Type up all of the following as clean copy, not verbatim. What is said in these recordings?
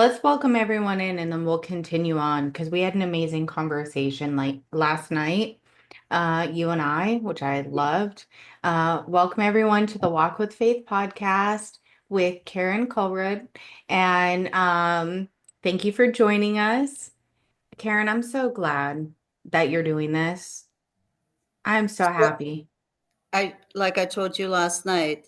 let's welcome everyone in and then we'll continue on because we had an amazing conversation like last night, you and I, which I loved. Welcome everyone to the Walk with Faith podcast with Karin Kenyon. And thank you for joining us. Karin, I'm so glad that you're doing this. I'm so So happy. like I told you last night,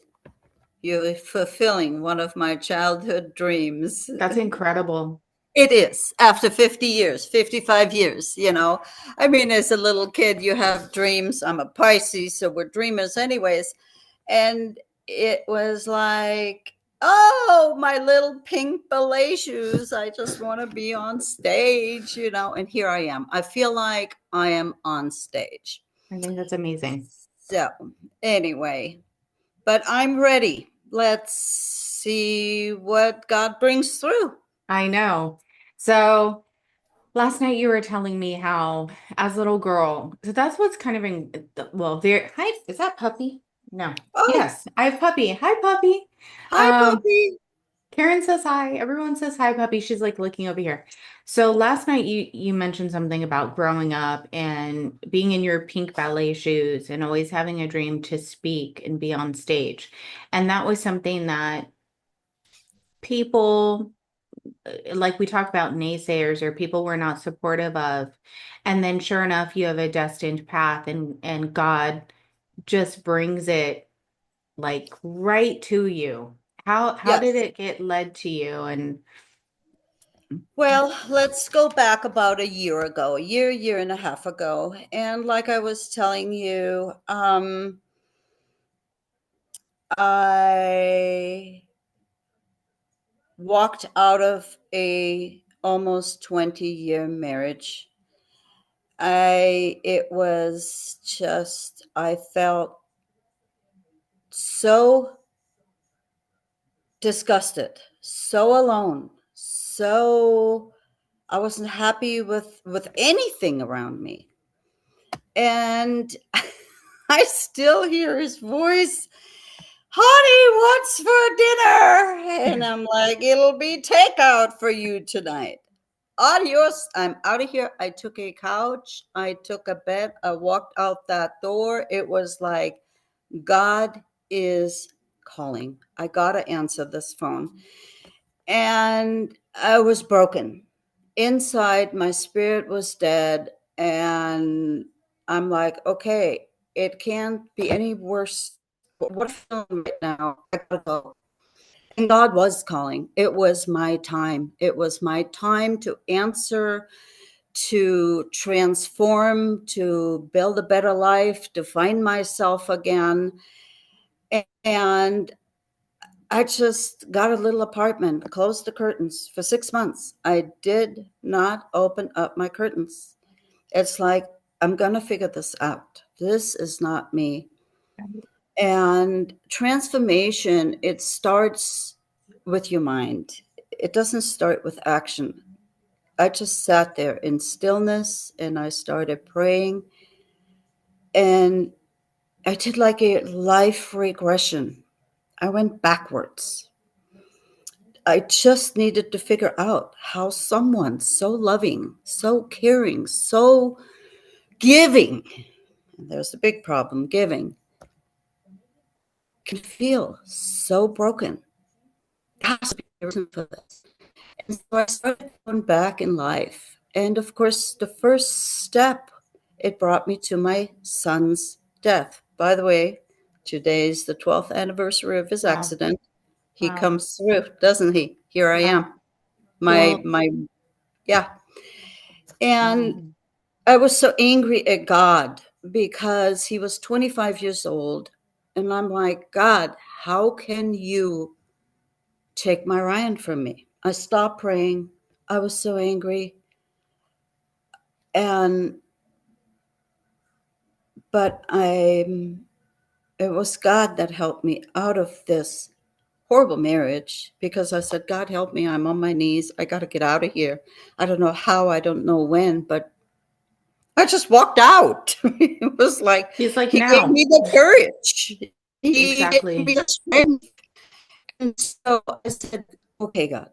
you're fulfilling one of my childhood dreams. That's incredible. It is after 50 years, 55 years, you know. I mean, as a little kid, you have dreams. I'm a Pisces, so we're dreamers, anyways. And it was like, oh, my little pink ballet shoes. I just want to be on stage, you know. And here I am. I feel like I am on stage. I think that's amazing. So, anyway, but I'm ready. Let's see what God brings through. I know. So, last night you were telling me how, as a little girl, so that's what's kind of well, there. Hi, is that puppy? No. Oh, Yes, I have puppy. Hi, puppy. hi, Um, puppy. Karen says hi. Everyone says hi, puppy. She's like looking over here. So last night you mentioned something about growing up and being in your pink ballet shoes and always having a dream to speak and be on stage. And that was something that people like we talk about naysayers or people we're not supportive of. And then sure enough, you have a destined path and God just brings it like right to you. How did Yes. it get led to you? And Well, let's go back about a year ago, year and a half ago. And like I was telling you, I walked out of a almost 20-year marriage. It was just, I felt so disgusted, so alone, so I wasn't happy with anything around me. And I still hear his voice, "Honey, what's for dinner?" And I'm like, "It'll be takeout for you tonight. Adios. I'm out of here." I took a couch, I took a bed, I walked out that door. It was like, God is calling. I got to answer this phone. And I was broken. Inside, my spirit was dead. And I'm like, okay, it can't be any worse. What I'm feeling right now, I gotta go. And God was calling. It was my time. It was my time to answer, to transform, to build a better life, to find myself again. And I just got a little apartment, closed the curtains for 6 months. I did not open up my curtains. It's like, I'm going to figure this out. This is not me. And transformation, it starts with your mind, it doesn't start with action. I just sat there in stillness and I started praying. And I did like a life regression. I went backwards. I just needed to figure out how someone so loving, so caring, so giving, and there's a big problem, giving, can feel so broken. There has to be a reason for this. And so I started going back in life. And of course, the first step, it brought me to my son's death. By the way, today's the 12th anniversary of his wow, accident. He wow, comes through, doesn't he? Here I wow. am. My Well, my yeah. And um, I was so angry at God because he was 25 years old. And I'm like, God, how can you take my Ryan from me? I stopped praying. I was so angry. And, but it was God that helped me out of this horrible marriage because I said, God, help me. I'm on my knees. I got to get out of here. I don't know how, I don't know when, but I just walked out. It was like he's like he gave now. me the courage. He gave me Exactly. the strength. And so I said, okay, God.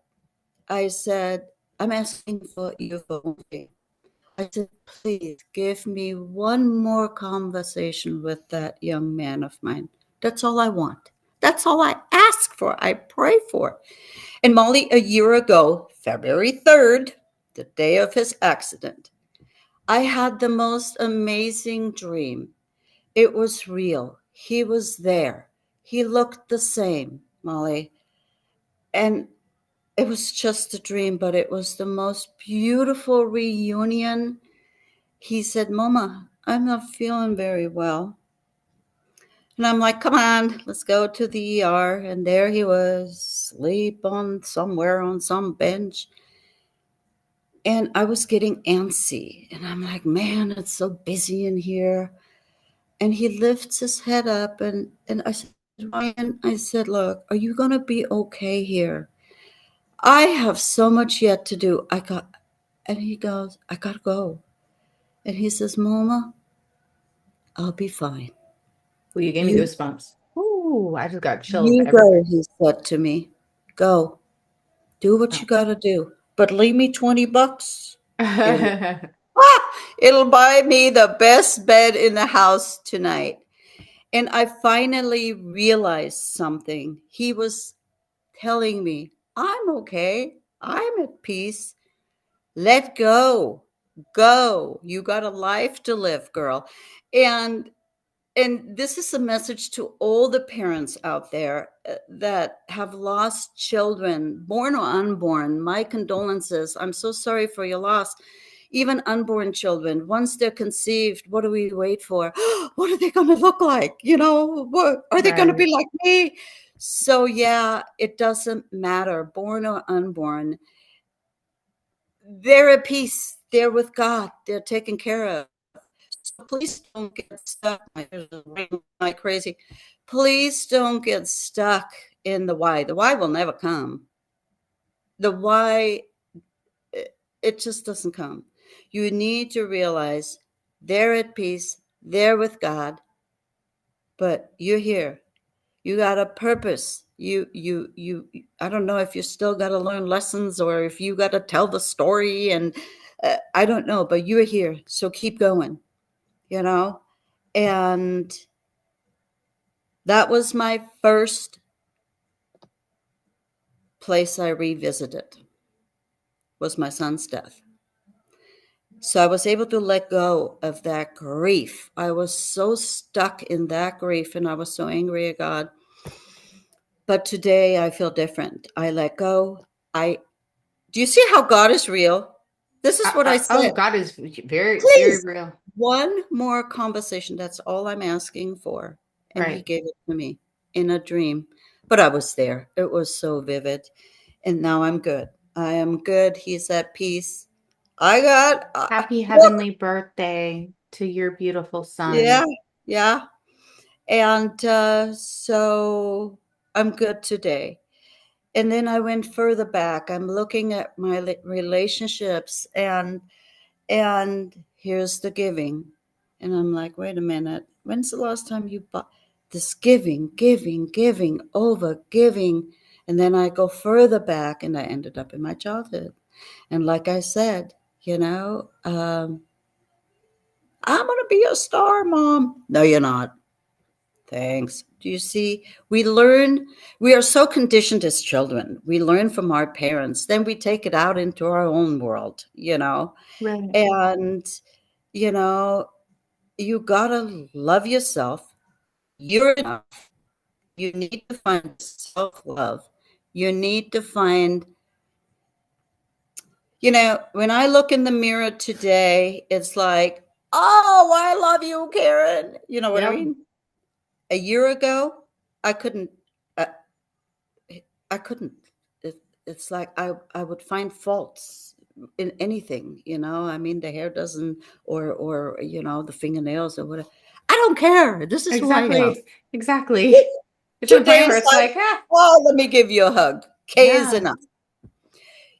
I said, I'm asking for your vote. I said, please give me one more conversation with that young man of mine. That's all I want. That's all I ask for. I pray for. And Molly, a year ago, February 3rd, the day of his accident, I had the most amazing dream. It was real. He was there. He looked the same, Molly. And it was just a dream, but it was the most beautiful reunion. He said, Mama, I'm not feeling very well. And I'm like, come on, let's go to the ER. And there he was, asleep on somewhere on some bench. And I was getting antsy. And I'm like, man, it's so busy in here. And he lifts his head up and I said, Ryan, I said, look, are you gonna be okay here? I have so much yet to do. And he goes, I gotta go. And he says, Mama, I'll be fine. Well, you gave me You goosebumps. Ooh, I just got chills you go, everywhere. he said to me. Go. Do what you gotta do. But leave me $20. It'll it'll buy me the best bed in the house tonight. And I finally realized something. He was telling me, I'm okay. I'm at peace. Let go. Go. You got a life to live, girl. And this is a message to all the parents out there that have lost children, born or unborn. My condolences. I'm so sorry for your loss. Even unborn children, once they're conceived, what do we wait for? What are they going to look like? What are they going to Right. be like me? So yeah, it doesn't matter, born or unborn. They're at peace. They're with God. They're taken care of. So please don't get stuck. My ears are ringing like crazy. Please don't get stuck in the why. The why will never come. The why, it just doesn't come. You need to realize they're at peace, they're with God, but you're here. You got a purpose. I don't know if you still got to learn lessons or if you got to tell the story. And I don't know, but you're here. So keep going, you know? And that was my first place I revisited was my son's death. So I was able to let go of that grief. I was so stuck in that grief and I was so angry at God. But today I feel different. I let go. I Do you see how God is real? This is what I Oh, said. God is very, very Please, real. one more conversation. That's all I'm asking for. And he Right. gave it to me in a dream. But I was there. It was so vivid. And now I'm good. I am good. He's at peace. I got, Happy look, heavenly birthday to your beautiful yeah, son. yeah. And so I'm good today. And then I went further back. I'm looking at my relationships and here's the giving. And I'm like, wait a minute. When's the last time you bought this giving, over giving? And then I go further back and I ended up in my childhood. And like I said, I'm going to be a star, Mom. No, you're not. Thanks. Do you see? We are so conditioned as children. We learn from our parents, then we take it out into our own world. Right. And, you know, you gotta love yourself. You're enough. You need to find self love. You need to find, when I look in the mirror today, it's like, oh, I love you, Karen. You know what I Yep. mean? A year ago, I couldn't. Uh, I couldn't. It's like I would find faults in anything. I mean, the hair doesn't, or the fingernails or whatever. I don't care. This is who I am. Exactly. Exactly. It's to the point Today where is it's like, like, ah, oh, let me give you a hug. K is yeah. enough.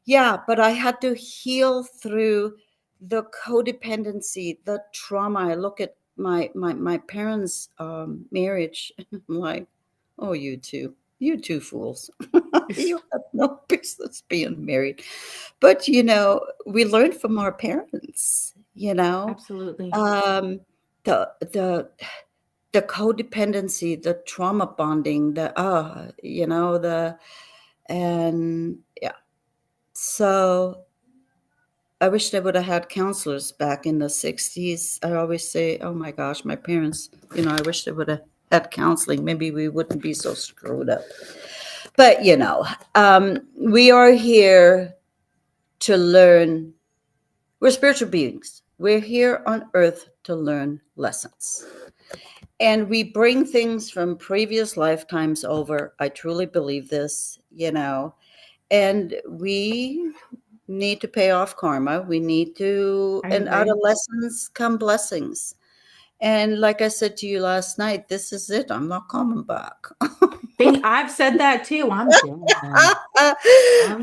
Yeah, but I had to heal through the codependency, the trauma. I look at my parents' marriage, and I'm like, oh, you too. You two fools. You have no business being married. But, you know, we learn from our parents, you know, Absolutely. um, the codependency, the trauma bonding, and yeah. So I wish they would have had counselors back in the 60s. I always say, oh my gosh, my parents, I wish they would have had counseling. Maybe we wouldn't be so screwed up. But, we are here to learn. We're spiritual beings. We're here on earth to learn lessons. And we bring things from previous lifetimes over. I truly believe this, and we need to pay off karma. We need to, I and out agree. of lessons come blessings. And like I said to you last night, this is it. I'm not coming back. Think I've said that too. I'm done. I'm not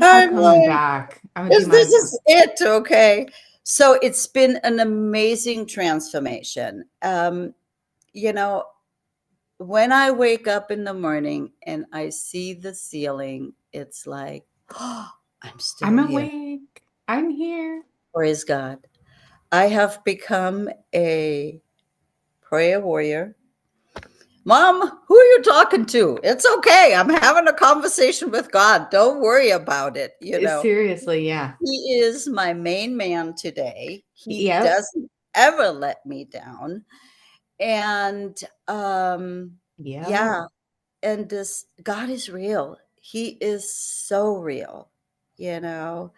I'm coming like, back. I'm gonna do this my is it. Okay. So it's been an amazing transformation. You know, when I wake up in the morning and I see the ceiling, it's like, oh, I'm still I'm here. awake. I'm here. Praise God. I have become a prayer warrior. Mom, who are you talking to? It's okay. I'm having a conversation with God. Don't worry about it. Seriously, yeah. He is my main man today. He Yep. doesn't ever let me down. And Yep. yeah, and this God is real. He is so real, you know.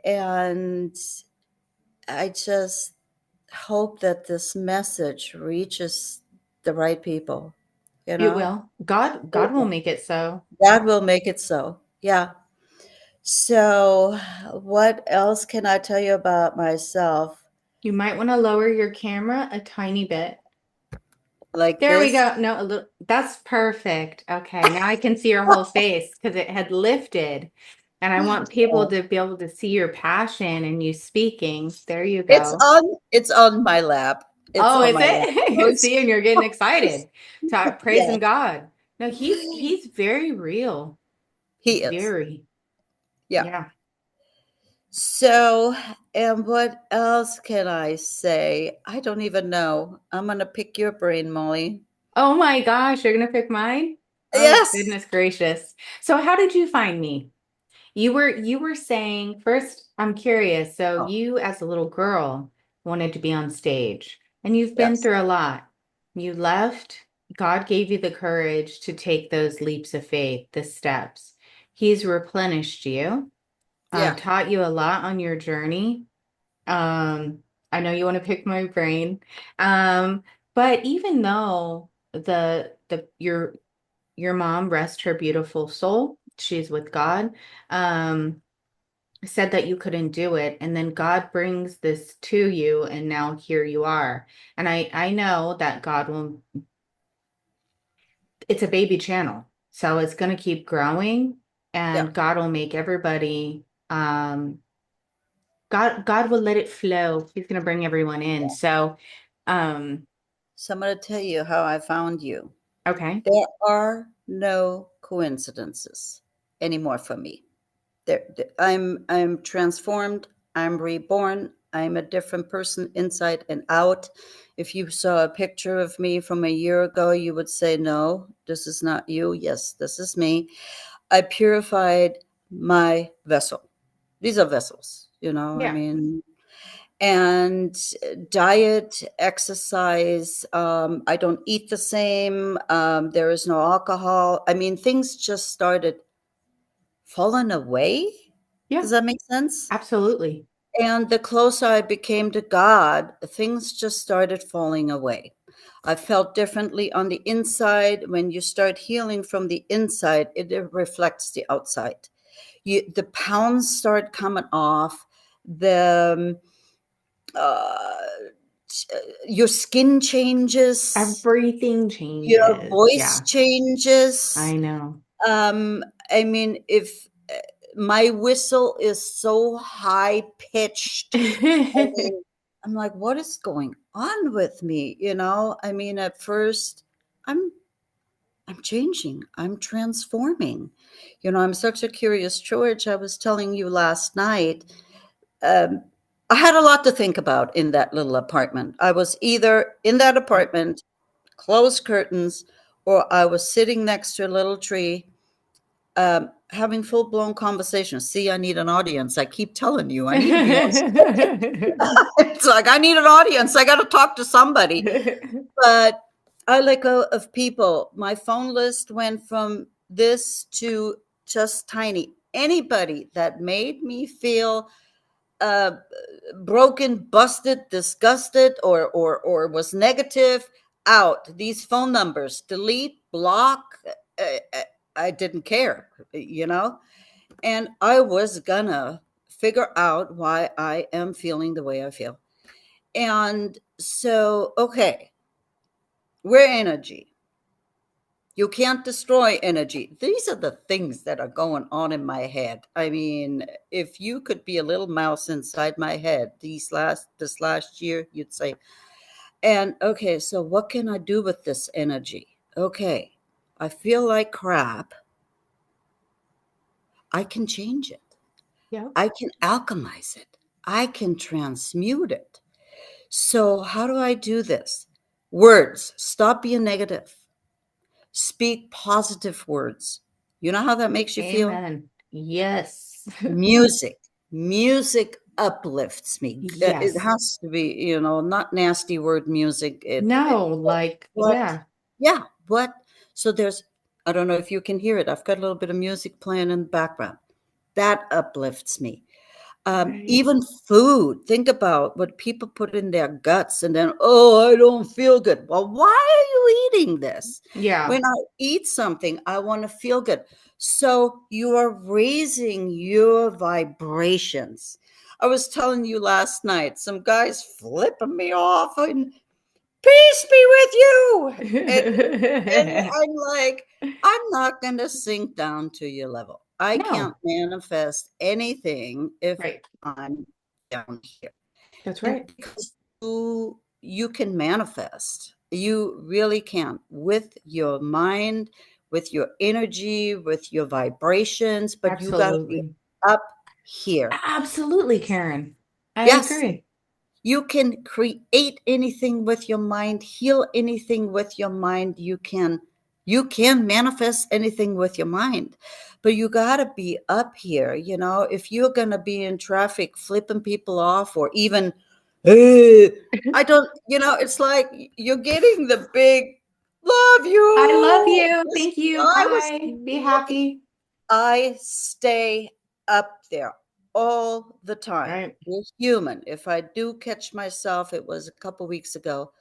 And I just hope that this message reaches the right people, you It know. will. God will make it so. God will make it so. Yeah. So, what else can I tell you about myself? You might want to lower your camera a tiny bit. Like There we this? go. No, a little, that's perfect. Okay, now I can see your whole face because it had lifted. And I want people to be able to see your passion and you speaking. There you go. It's on my lap. It's Oh, on is my lap. it? Most See, and you're getting excited. Talk, yeah, praising God. No, he's very real. he is. Very. Yeah. Yeah. So, and what else can I say? I don't even know. I'm gonna pick your brain, Molly. Oh my gosh, you're gonna pick mine? Oh, Yes. goodness gracious. So how did you find me? You were saying first, I'm curious. So Oh, you as a little girl wanted to be on stage and you've been yes. through a lot. You left, God gave you the courage to take those leaps of faith, the steps. He's replenished you, Yeah. taught you a lot on your journey. Um, I know you want to pick my brain. Um, but even though your mom, rest her beautiful soul, she's with God, um, said that you couldn't do it, and then God brings this to you, and now here you are. And I know that God will, it's a baby channel, so it's going to keep growing, Yeah. and God will make everybody God will let it flow. He's going to bring everyone in. Yeah. So, um, So I'm gonna tell you how I found you. okay. There are no coincidences anymore for me. I'm transformed. I'm reborn. I'm a different person inside and out. If you saw a picture of me from a year ago, you would say, no, this is not you. Yes, this is me. I purified my vessel. These are vessels, I Yeah. mean, and diet, exercise. I don't eat the same. There is no alcohol. I mean, things just started falling away. Yeah, Does that make sense? absolutely. And the closer I became to God, things just started falling away. I felt differently on the inside. When you start healing from the inside, it reflects the outside. The pounds start coming off. The uh, your skin changes. Everything Your changes. voice Yeah, changes. I know. I mean, if my whistle is so high pitched, I mean, I'm like, what is going on with me? I mean, at first, I'm I'm changing. I'm transforming. I'm such a curious George. I was telling you last night, um, I had a lot to think about in that little apartment. I was either in that apartment, closed curtains, or I was sitting next to a little tree, having full blown conversations. See, I need an audience. I keep telling you, I need to be on stage. It's like, I need an audience. I got to talk to somebody. But I let go of people. My phone list went from this to just tiny. Anybody that made me feel uh, broken, busted, disgusted, or was negative, out. These phone numbers, delete, block. I didn't care. And I was gonna figure out why I am feeling the way I feel. And so, okay, we're energy. You can't destroy energy. These are the things that are going on in my head. I mean, if you could be a little mouse inside my head this last year, you'd say, and okay, so what can I do with this energy? Okay, I feel like crap. I can change it. Yeah. I can alchemize it. I can transmute it. So how do I do this? Words. Stop being negative. Speak positive words. You know how that makes you feel? Amen. Yes. Music. Music uplifts me. It Yes. has to be, not nasty word music. No, like, What? yeah. Yeah. What? So I don't know if you can hear it. I've got a little bit of music playing in the background. That uplifts me. Right. Even food. Think about what people put in their guts and then, oh, I don't feel good. Well, why are you eating this? Yeah. When I eat something, I want to feel good. So you are raising your vibrations. I was telling you last night, some guys flipping me off and peace be with you. And I'm like, I'm not going to sink down to your level. I can't No. manifest anything if Right. I'm down here. That's And right. because you can manifest, you really can, with your mind, with your energy, with your vibrations, but you got to be Absolutely. up here. Absolutely, Karen. I Yes, agree. you can create anything with your mind, heal anything with your mind. You can manifest anything with your mind. But you got to be up here, if you're going to be in traffic flipping people off or even "Eh," I don't, it's like you're getting the big love I love you. you. Thank you. I was Bye. Be looking happy. I stay up there all the time. Right. We're human. If I do catch myself, it was a couple weeks ago.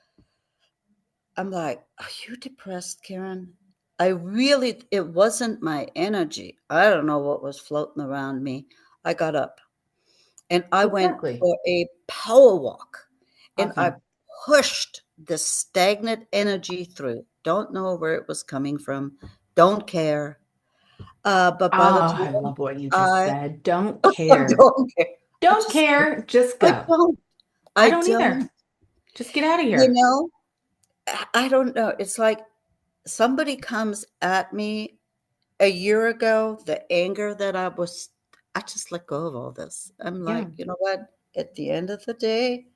I'm like, are you depressed, Karen? It wasn't my energy. I don't know what was floating around me. I got up and I went Exactly. for a power walk and I Awesome. pushed the stagnant energy through. Don't know where it was coming from. Don't care. But Oh, by the I time love what you just I said. Don't I care. don't care. I Don't just care. Just I go. don't. I I don't either. don't. Just get out of You here. know, I don't know. It's like somebody comes at me a year ago, the anger that I just let go of all this. I'm Yeah. like, you know what? At the end of the day,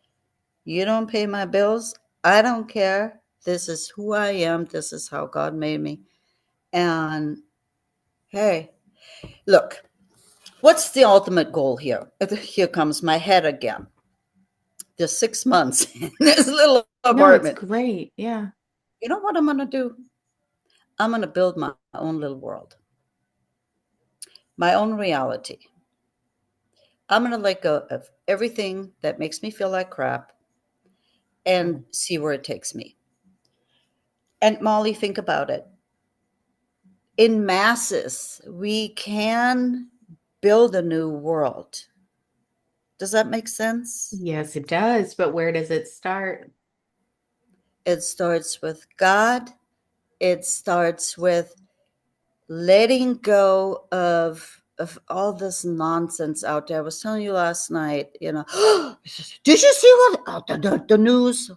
you don't pay my bills. I don't care. This is who I am. This is how God made me. And hey, look, what's the ultimate goal here? Here comes my head again. There's 6 months in this little No, it's apartment. great. Yeah. You know what I'm going to do? I'm going to build my own little world, my own reality. I'm going to let go of everything that makes me feel like crap and see where it takes me. And Molly, think about it. In masses, we can build a new world. Does that make sense? Yes, it does. But where does it start? It starts with God. It starts with letting go of all this nonsense out there. I was telling you last night, did you see what the news?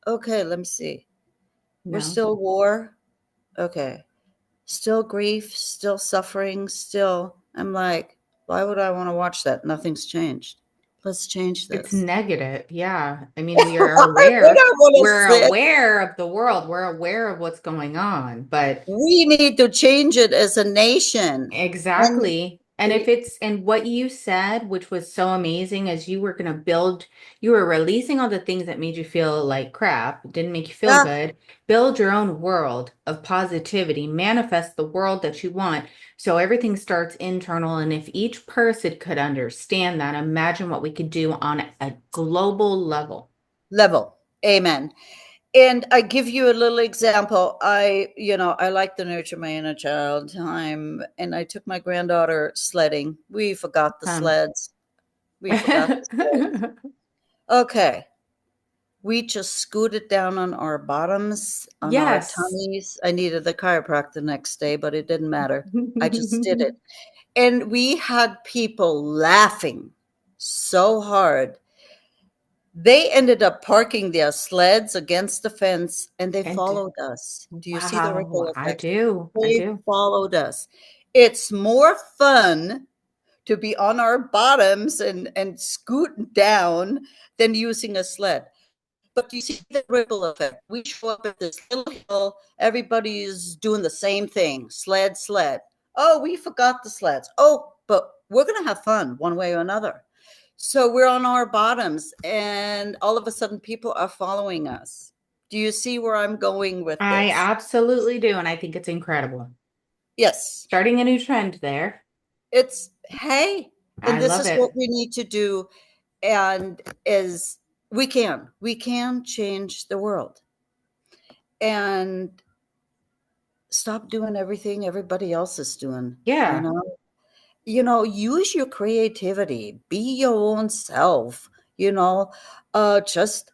Okay, let me see. We're No. still at war. Okay. Still grief, still suffering, still. I'm like, why would I want to watch that? Nothing's changed. Let's change It's this. negative. Yeah. I mean, we are Why would aware. I want to We're sit? aware of the world. We're aware of what's going on, but We need to change it as a nation. And exactly. And if it's, and what you said, which was so amazing, as you were going to build, you were releasing all the things that made you feel like crap, didn't make you feel yeah, good. Build your own world of positivity, manifest the world that you want. So everything starts internal. And if each person could understand that, imagine what we could do on a global level. level. Amen. And I give you a little example. I like to nurture my inner child time, and I took my granddaughter sledding. We forgot the Um, sleds. We forgot the sleds. Okay. We just scooted down on our bottoms, on our yes. tummies. I needed the chiropractor the next day, but it didn't matter. I just did it. And we had people laughing so hard. They ended up parking their sleds against the fence and they And followed us. Do you see the ripple wow, I effect? do. I They do. followed us. It's more fun to be on our bottoms and scoot down than using a sled. But do you see the ripple effect? We show up at this little hill, everybody's doing the same thing, sled, sled. Oh, we forgot the sleds. Oh, but we're going to have fun one way or another. So we're on our bottoms, and all of a sudden, people are following us. Do you see where I'm going with I this? absolutely do. And I think it's incredible. Yes. Starting a new trend there. It's, hey, and I this love is what it. we need to do. And is we can change the world and stop doing everything everybody else is doing, you Yeah, know? Use your creativity, be your own self, you know? Just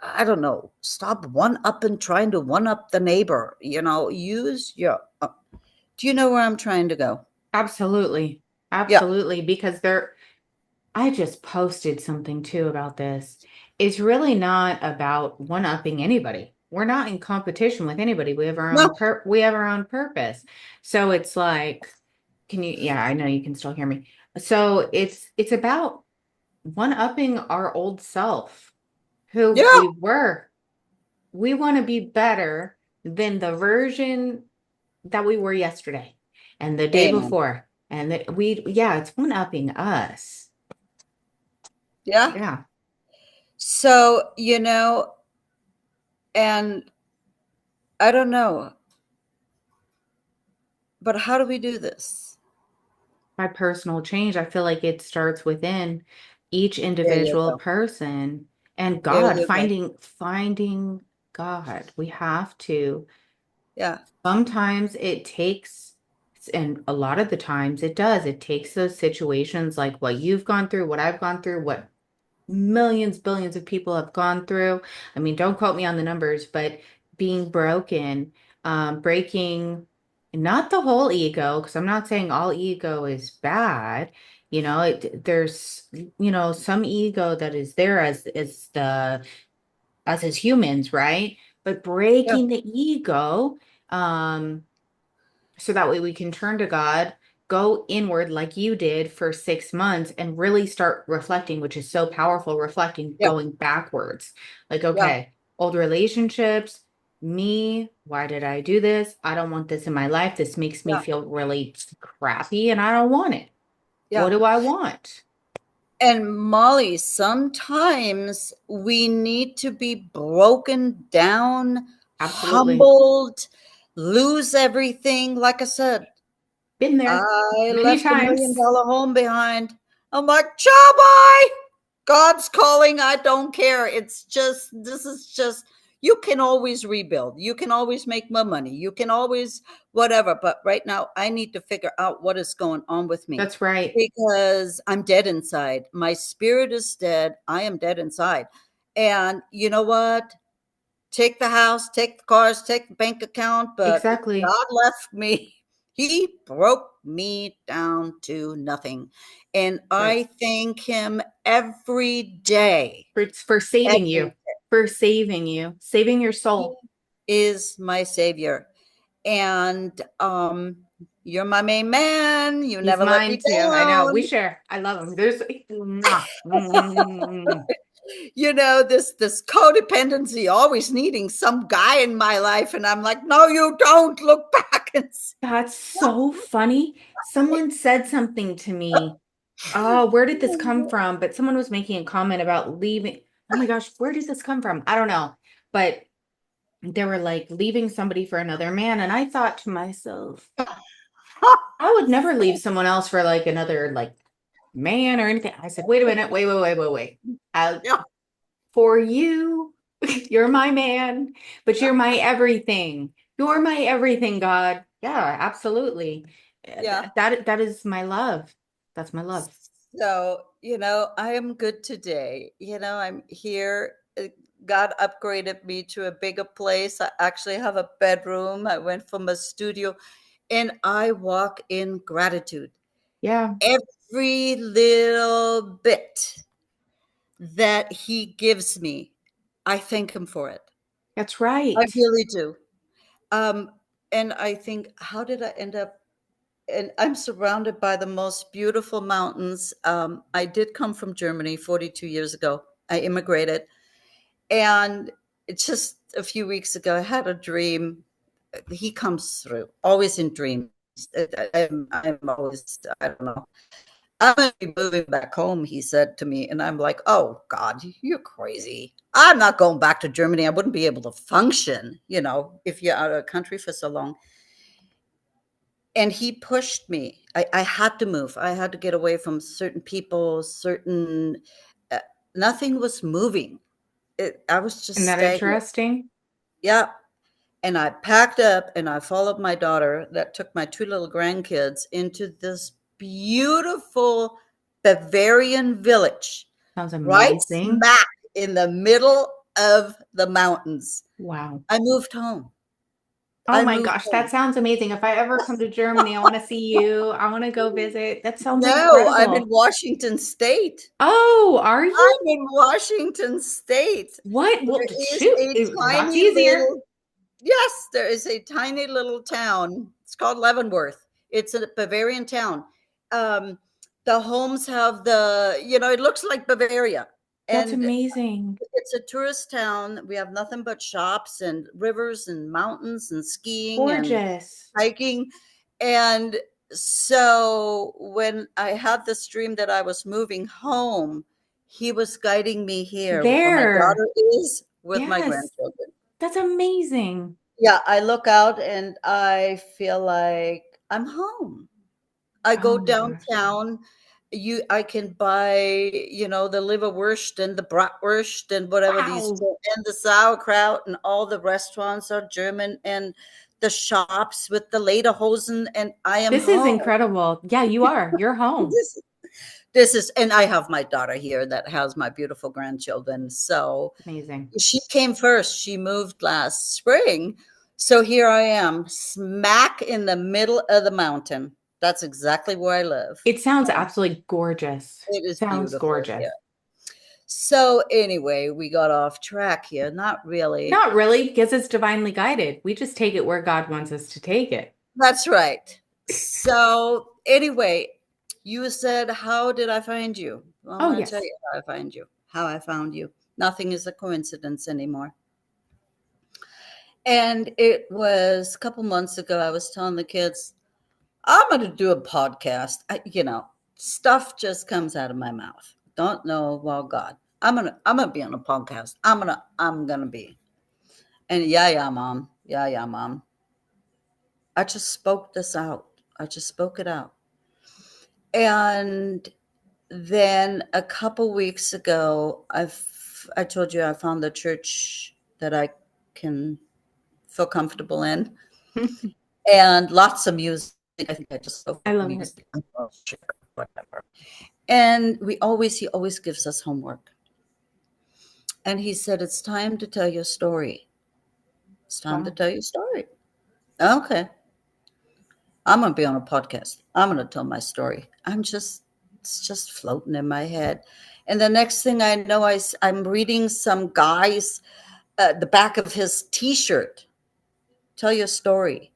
I don't know, stop one up and trying to one up the neighbor, use your do you know where I'm trying to go? absolutely. Yeah. Absolutely. Because there, I just posted something too about this. It's really not about one-upping anybody. We're not in competition with anybody. No. We have our own purpose. So it's like, can you, yeah, I know you can still hear me. So it's about one-upping our old self, who Yeah. we were. We want to be better than the version that we were yesterday and the day Amen. before. And that yeah, it's one-upping us. Yeah. Yeah. So, and I don't know, but how do we do this? By personal change, I feel like it starts within each There you individual go. person and There God, you go. finding God. We have to. Yeah. Sometimes it takes, and a lot of the times it does, it takes those situations like what you've gone through, what I've gone through, what millions, billions of people have gone through. I mean, don't quote me on the numbers, but being broken, breaking not the whole ego, because I'm not saying all ego is bad. There's, some ego that is there as the us as humans, right? But Yeah. breaking the ego, um, so that way we can turn to God, go inward like you did for 6 months and really start reflecting, which is so powerful, reflecting, Yeah. going backwards. Like, Yeah. okay, old relationships, me, why did I do this? I don't want this in my life. This makes me Yeah. feel really crappy and I don't want it. What Yeah. do I want? And Molly, sometimes we need to be broken down, Absolutely. humbled, lose everything. Like I said, Been there I many left a million times. dollar home behind. I'm like, ciao, bye. God's calling. I don't care. This is just, you can always rebuild. You can always make more money. You can always, whatever. But right now, I need to figure out what is going on with me That's right. because I'm dead inside. My spirit is dead. I am dead inside. And you know what? Take the house, take the cars, take the bank account, but Exactly. God left me. He broke me down to nothing. And Right. I thank him every day. For saving you, Every saving your day. soul. is my savior. And you're my main man. You He's never let me mine too. I know. We down. share. I love him. There's mwah. Mm. You know, this codependency, always needing some guy in my life. And I'm like, no, you don't. Look back and see. That's so funny. Someone said something to me. Oh, where did this come from? But someone was making a comment about leaving. Oh my gosh, where did this come from? I don't know. But they were like leaving somebody for another man. And I thought to myself, I would never leave someone else for like another like man or anything. I said, wait a minute, wait. I, Yeah, for you, you're my man, but you're my everything. You're my everything, God. Yeah, absolutely. yeah. That is my love. That's my love. So, I am good today. I'm here. God upgraded me to a bigger place. I actually have a bedroom. I went from a studio, and I walk in gratitude. Yeah, Every little bit that he gives me, I thank him for it. that's I right. really do. Um, and I think, how did I end up? And I'm surrounded by the most beautiful mountains. I did come from Germany 42 years ago. I immigrated. And it's just a few weeks ago, I had a dream. He comes through, always in dreams. I'm always, I don't know. I'm going to be moving back home, he said to me. And I'm like, oh, God, you're crazy. I'm not going back to Germany. I wouldn't be able to function, if you're out of the country for so long. And he pushed me. I had to move. I had to get away from certain people, uh, nothing was moving. I was Isn't just that stagnant. interesting? Yeah. And I packed up and I followed my daughter that took my two little grandkids into this beautiful Bavarian village, Sounds right amazing. smack in the middle of the mountains. Wow. I moved home. Oh I my moved gosh, that home. sounds amazing. If I ever come to Germany, I want to see you. I want to go visit. That sounds No, I'm in incredible. Washington State. Oh, are you? I'm in Washington State. What? Well, There is shoot, a that's tiny easier. little Yes, there is a tiny little town. It's called Leavenworth. It's a Bavarian town. Um, the homes have it looks like Bavaria. That's And amazing. it's a tourist town. We have nothing but shops and rivers and mountains and skiing and Gorgeous. hiking. And so when I had this dream that I was moving home, he was guiding me here where my There. daughter is with my Yes, grandchildren. that's amazing. Yeah, I look out and I feel like I'm home. I Oh go my gosh. downtown. I can buy, the liverwurst and the bratwurst and whatever Wow. and the sauerkraut, and all the restaurants are German, and the shops with the lederhosen, and I am This is home. incredible. Yeah, you are. You're home. This, this is, and I have my daughter here that has my beautiful grandchildren. So Amazing. she came first. She moved last spring. So here I am, smack in the middle of the mountain. That's exactly where I live. It sounds absolutely gorgeous. It is Sounds beautiful gorgeous. here. So anyway, we got off track here. Not really. Not really, because it's divinely guided. We just take it where God wants us to take it. That's right. So anyway, you said, how did I find you? Well, I'm Oh, going to tell yes. you how I find you, how I found you. Nothing is a coincidence anymore. And it was a couple months ago, I was telling the kids, I'm going to do a podcast. Stuff just comes out of my mouth. Don't know, well, God, I'm gonna be on a podcast. I'm gonna be. And yeah, mom. Yeah, mom. I just spoke this out. I just spoke it out. And then a couple weeks ago, I told you I found the church that I can feel comfortable in, and lots of music. I think I just spoke I love it. music. Whatever. And he always gives us homework. And he said, it's time to tell your story. It's time to Wow. tell your story. Okay. I'm going to be on a podcast. I'm going to tell my story. It's just floating in my head. And the next thing I know, I'm reading some guy's, the back of his t-shirt. tell you a story.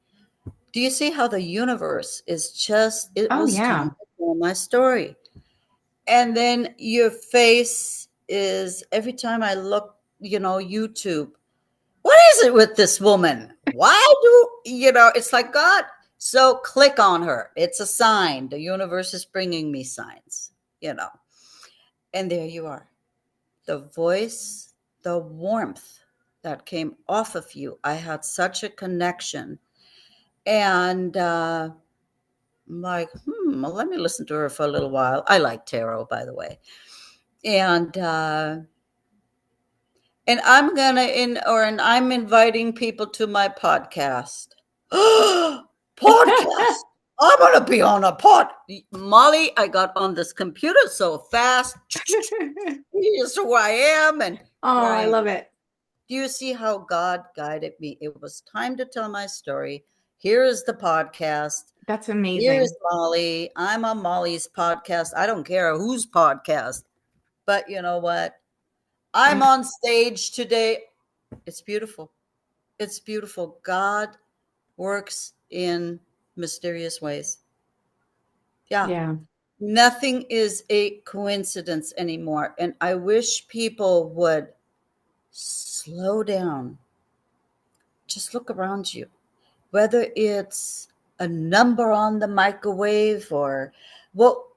Do you see how the universe is just, it Oh, was time yeah. to tell my story. And then your face is, every time I look, YouTube, what is it with this woman? Why it's like, God, so click on her. It's a sign. The universe is bringing me signs, and there you are. The voice, the warmth that came off of you. I had such a connection. And I'm like, well, let me listen to her for a little while. I like tarot, by the way. And I'm gonna and I'm inviting people to my podcast. Podcast. I'm gonna be on a pod. Molly, I got on this computer so fast. Here's who I am and Oh, where I I am. love it. Do you see how God guided me? It was time to tell my story. Here is the podcast. That's Here's amazing. Molly. I'm on Molly's podcast. I don't care whose podcast, but you know what? I'm And on stage today. It's beautiful. It's beautiful. God works in mysterious ways. Yeah. yeah, Nothing is a coincidence anymore. And I wish people would slow down. Just look around you. Whether it's a number on the microwave or, well,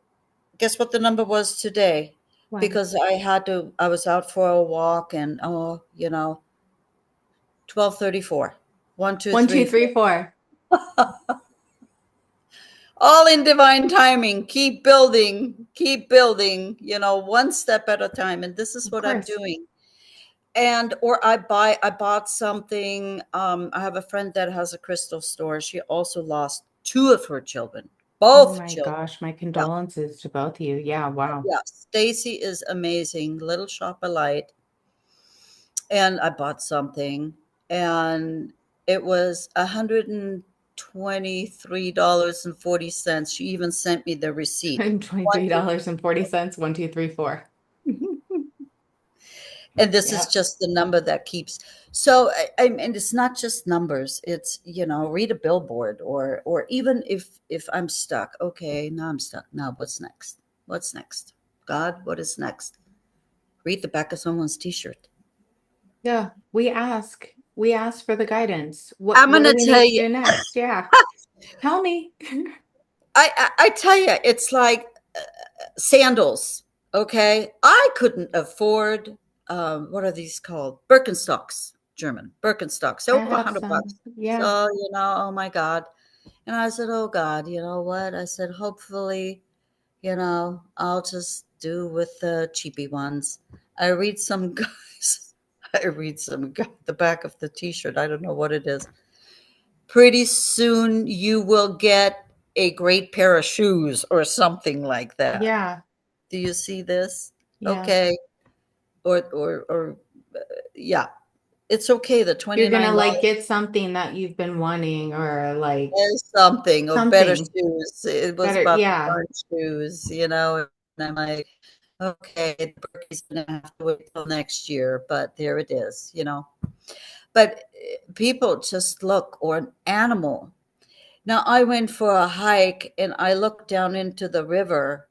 guess what the number was today? what? Because I was out for a walk and, 12:34. One, two, One, three, two, three, four. four. All in divine timing. Keep building, one step at a time. And this is Of what I'm course. doing. And or I bought something. I have a friend that has a crystal store. She also lost two of her children, Oh both my children. gosh, my Yeah, condolences to both of you. Yeah, wow. yeah. Stacy is amazing. Little shop of light. And I bought something, and it was $123.40. She even sent me the receipt. And One, two, $23.40. One, two, three, four. and this is Yeah. just the number that keeps. So and it's not just numbers. It's, read a billboard, or even if I'm stuck. Okay, now I'm stuck. Now what's next? What's next? God, what is next? Read the back of someone's t-shirt. Yeah. We ask for the guidance. I'm What do gonna we tell need to you. do next? Yeah. Tell me. I tell you, it's like sandals. Okay, I couldn't afford, what are these called? Birkenstocks, German Birkenstocks, I over a have hundred some. bucks. Yeah. So, oh my God. And I said, oh God, you know what? I said, hopefully, I'll just do with the cheapy ones. I read some guys. I read some guy, the back of the t-shirt. I don't know what it is. Pretty soon you will get a great pair of shoes or something like that. Yeah. Do you see this? Yeah. Okay. Or yeah, it's okay. The You're gonna like $29 get something that you've been wanting or like is something, or better something shoes. It was better. about the Yeah. darn shoes, and I'm like, okay, the Berkey's gonna have to wait till next year, but there it is. But people just look, or an animal. Now I went for a hike and I looked down into the river,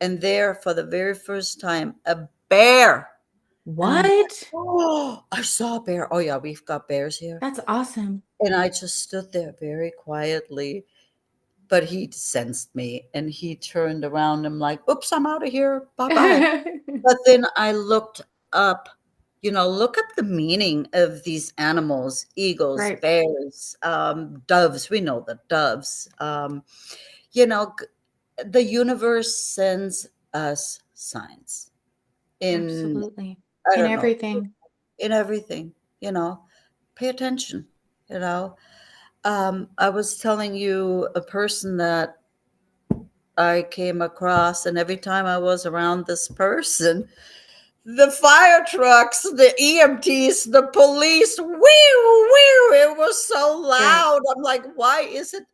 and there, for the very first time, a bear. And I'm like, What? oh, I saw a bear. Oh yeah, we've got bears here. That's awesome. And I just stood there very quietly, but he sensed me and he turned around. I'm like, oops, I'm out of here. Bye bye. But then I looked up, look up the meaning of these animals: eagles, Right. bears, doves. We know the doves. You know, g- the universe sends us signs in, Absolutely. I In don't know, everything. in everything, pay attention, you know. I was telling you a person that I came across, and every time I was around this person, the fire trucks, the EMTs, the police, woo, woo, it was so Right. loud. I'm like, why is it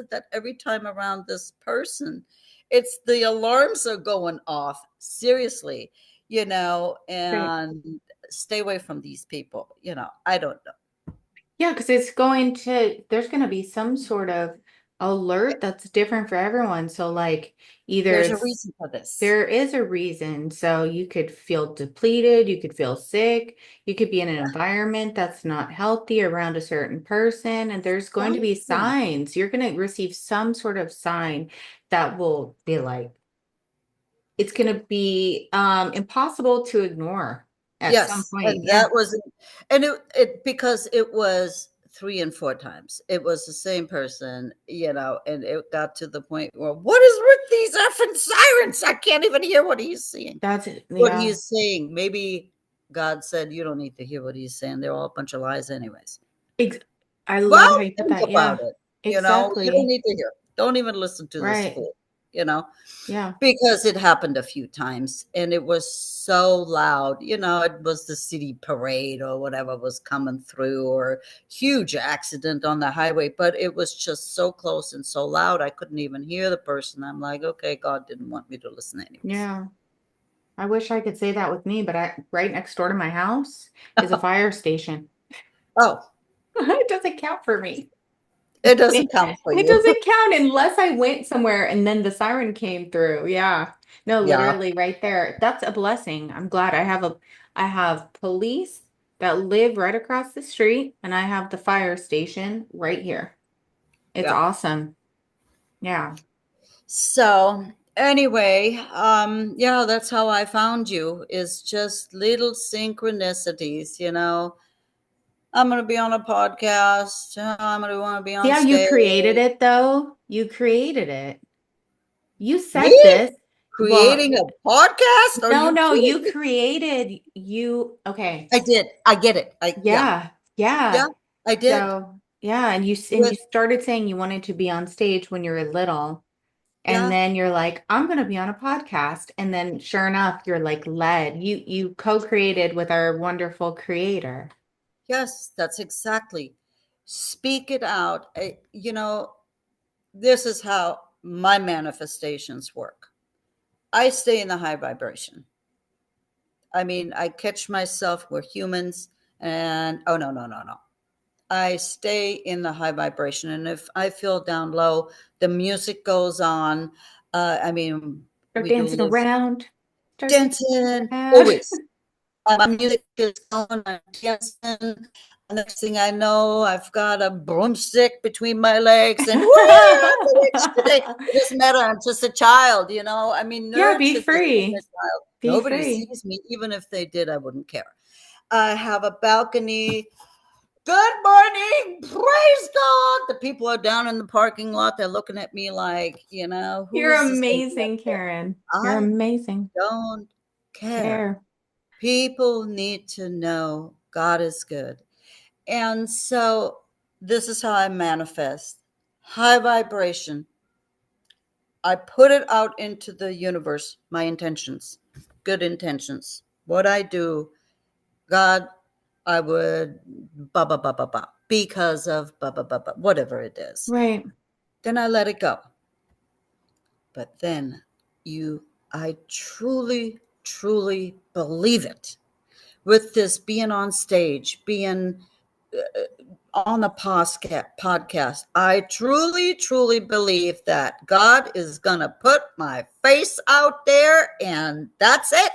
that every time around this person, it's the alarms are going off? Seriously, Right. and stay away from these people. I don't know. Yeah, because there's going to be some sort of alert that's different for everyone. So, like, either There's a it's reason for this. there is a reason. So, you could feel depleted, you could feel sick, you could be in an environment that's not healthy around a certain person, and there's going to be Exactly. signs. You're going to receive some sort of sign that will be like, it's going to be impossible to ignore at some Yes, point. and Yeah. that was, and it because it was 3 and 4 times. It was the same person, and it got to the point where, "What is with these effing sirens? I can't even hear what he's saying." That's it. What he Yeah. is saying. Maybe God said, "You don't need to hear what he's saying. They're all a bunch of lies anyways." Ex I love how Well, you put think that. about Yeah, it. You don't exactly. need to hear. Don't even listen to this Right. fool, you know? Yeah. Because it happened a few times and it was so loud. It was the city parade or whatever was coming through, or huge accident on the highway, but it was just so close and so loud I couldn't even hear the person. I'm like, okay, God didn't want me to listen anyways. Yeah. I wish I could say that with me, but right next door to my house is a fire station. Oh, It doesn't count for me. it It, doesn't count for it you. doesn't count unless I went somewhere and then the siren came through. Yeah. No, Yeah. literally right there. That's a blessing. I'm glad I have police that live right across the street and I have the fire station right here. It's Yeah. awesome. Yeah. So anyway, yeah, that's how I found you, is just little synchronicities. I'm going to be on a podcast. I'm going to want to be See on how you stage. created it though? You created it. You Me said this. Well, creating a podcast? Are no, you no, kidding you me? created you okay. I did. I get it. Yeah. Yeah. Yeah, Yeah. I did. So, yeah, and you With, started saying you wanted to be on stage when you were little. And yeah. then you're like, I'm gonna be on a podcast. And then sure enough, you're like led. You co-created with our wonderful creator. Yes, that's exactly. Speak it out. This is how my manifestations work. I stay in the high vibration. I mean, I catch myself, we're humans, and oh, no, no, no, no. I stay in the high vibration. And if I feel down low, the music goes on. I mean, Start we do dancing live around. Start dancing dancing around. always. My music is going, I'm dancing. Next thing I know, I've got a broomstick between my legs, and woo, I'm a witch today. It doesn't matter. I'm just a child, I mean, Yeah, be nurture this inner free. child. Be Nobody free. sees me. Even if they did, I wouldn't care. I have a balcony. Good morning. Praise God. The people are down in the parking lot. They're looking at me like, who You're is this lady up amazing, there? Karen. You're I amazing. don't care. Care. People need to know God is good. And so this is how I manifest high vibration. I put it out into the universe, my intentions, good intentions. What I do, God, I would ba ba ba ba ba because of ba ba ba ba, whatever it is. Right. Then I let it go. But then I truly, truly believe it. With this being on stage, being on the podcast, I truly, truly believe that God is going to put my face out there and that's it.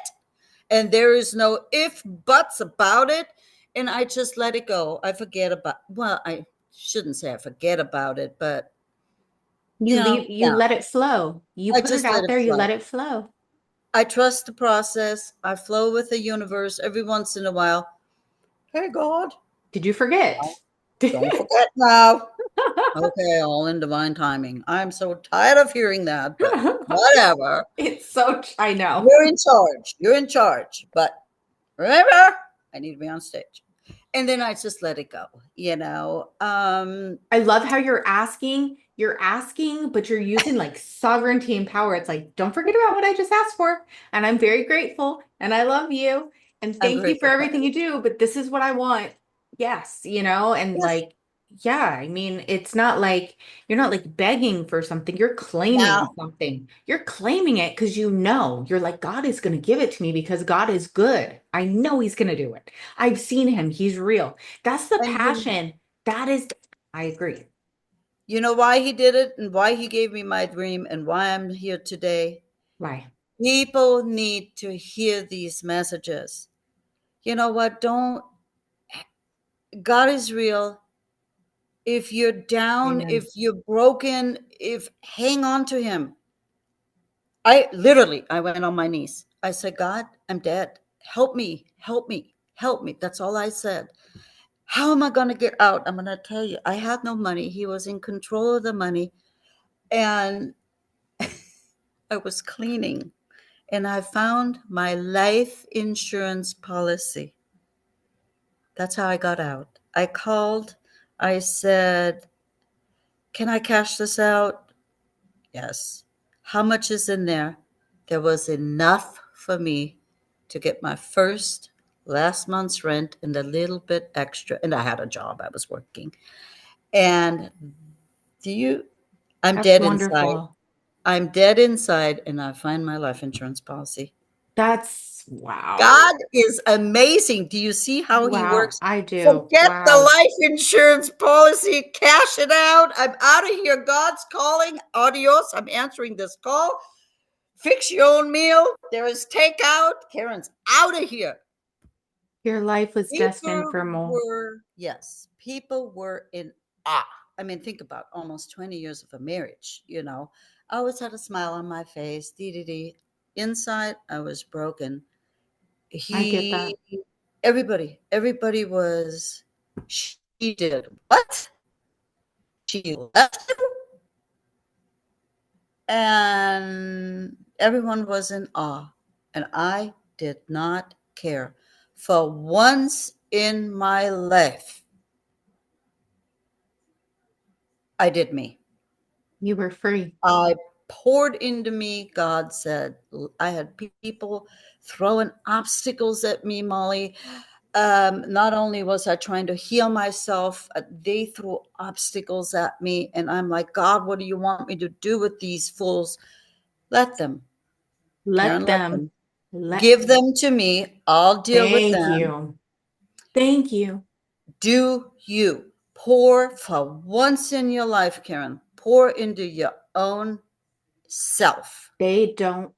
And there is no if, buts about it. And I just let it go. I forget about, well, I shouldn't say I forget about it, but, You yeah, let it flow. You I put it just let out it there, you flow. let it flow. I trust the process. I flow with the universe every once in a while. Hey, God, Did you forget? don't forget now. Okay, all in divine timing. I'm so tired of hearing that, but whatever. I know. You're in charge. You're in charge. But remember, I need to be on stage. And then I just let it go. I love how you're asking, but you're using like sovereignty and power. It's like, don't forget about what I just asked for. And I'm very grateful and I love you and I'm thank you for grateful for everything you do, but this is what I want. Yes, and yes. like, yeah, I mean, it's not like you're not like begging for something, you're claiming Now, something. You're claiming it because you're like, God is going to give it to me because God is good. I know He's going to do it. I've seen Him, He's real. That's the and passion. That is, I agree. You know why he did it and why he gave me my dream and why I'm here today? Right. People need to hear these messages. You know what? Don't, God is real. If you're down, if Amen. you're broken, if hang on to him. I went on my knees. I said, God, I'm dead. Help me, help me, help me. That's all I said. How am I going to get out? I'm going to tell you, I had no money. He was in control of the money. And I was cleaning and I found my life insurance policy. That's how I got out. I called. I said, can I cash this out? Yes. How much is in there? There was enough for me to get my first last month's rent and a little bit extra. And I had a job, I was working. And do you, I'm That's dead inside. wonderful. I'm dead inside, and I find my life insurance policy. That's wow. God is amazing. Do you see how he Wow. works? I do. Forget the Wow. life insurance policy. Cash it out. I'm out of here. God's calling. Adios. I'm answering this call. Fix your own meal. There is takeout. Karen's out of here. Your life was destined People for more. were, yes, people were in awe. I mean, think about almost 20 years of a marriage, you know. I always had a smile on my face. Dee, dee, dee. Inside, I was broken. I get He, that. everybody was, she did what? She left him? And everyone was in awe. And I did not care. For once in my life, I did me. You were free. I poured into me. God said, I had people throwing obstacles at me, Molly. Not only was I trying to heal myself, they threw obstacles at me. And I'm like, God, what do you want me to do with these fools? Let them, Let Karen, let them. them. Let. Give them to me. I'll deal with Thank them. you. Thank you. Do you pour for once in your life, Karen? Pour into your own self. They don't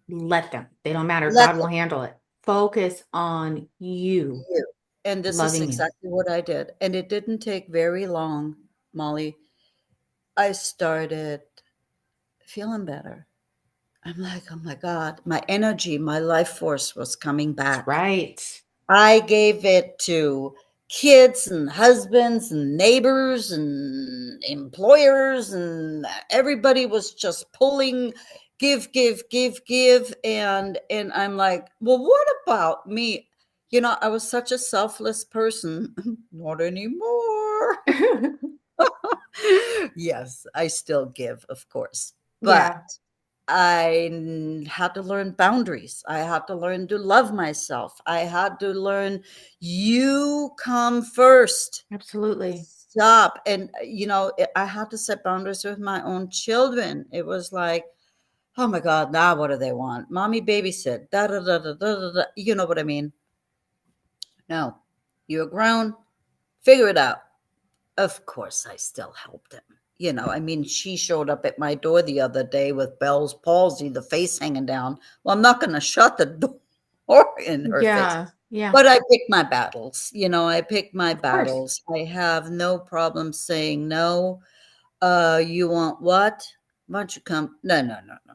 let them. They don't matter. Let God will them. handle it. Focus on you, You. And this is loving you. exactly what I did. And it didn't take very long, Molly. I started feeling better. I'm like, oh my God, my energy, my life force was coming That's back. right. I gave it to kids and husbands and neighbors and employers, and everybody was just pulling, give, give, give, give. And I'm like, well, what about me? You know, I was such a selfless person. Not anymore. Yes, I still give, of course. But Yeah, had to learn boundaries. I had to learn to love myself. I had to learn you come first. absolutely. Stop. And, you know, I had to set boundaries with my own children. It was like, oh my God, now what do they want? Mommy babysit. Da, da, da, da, da, da, da. You know what I mean? No, you're grown. Figure it out. Of course, I still helped him. You know, I mean, she showed up at my door the other day with Bell's palsy, the face hanging down. Well, I'm not going to shut the door in her face, Yeah, yeah, but I pick my battles. You know, I pick my of course. battles. I have no problem saying no. You want what? Why don't you come? No, no, no, no.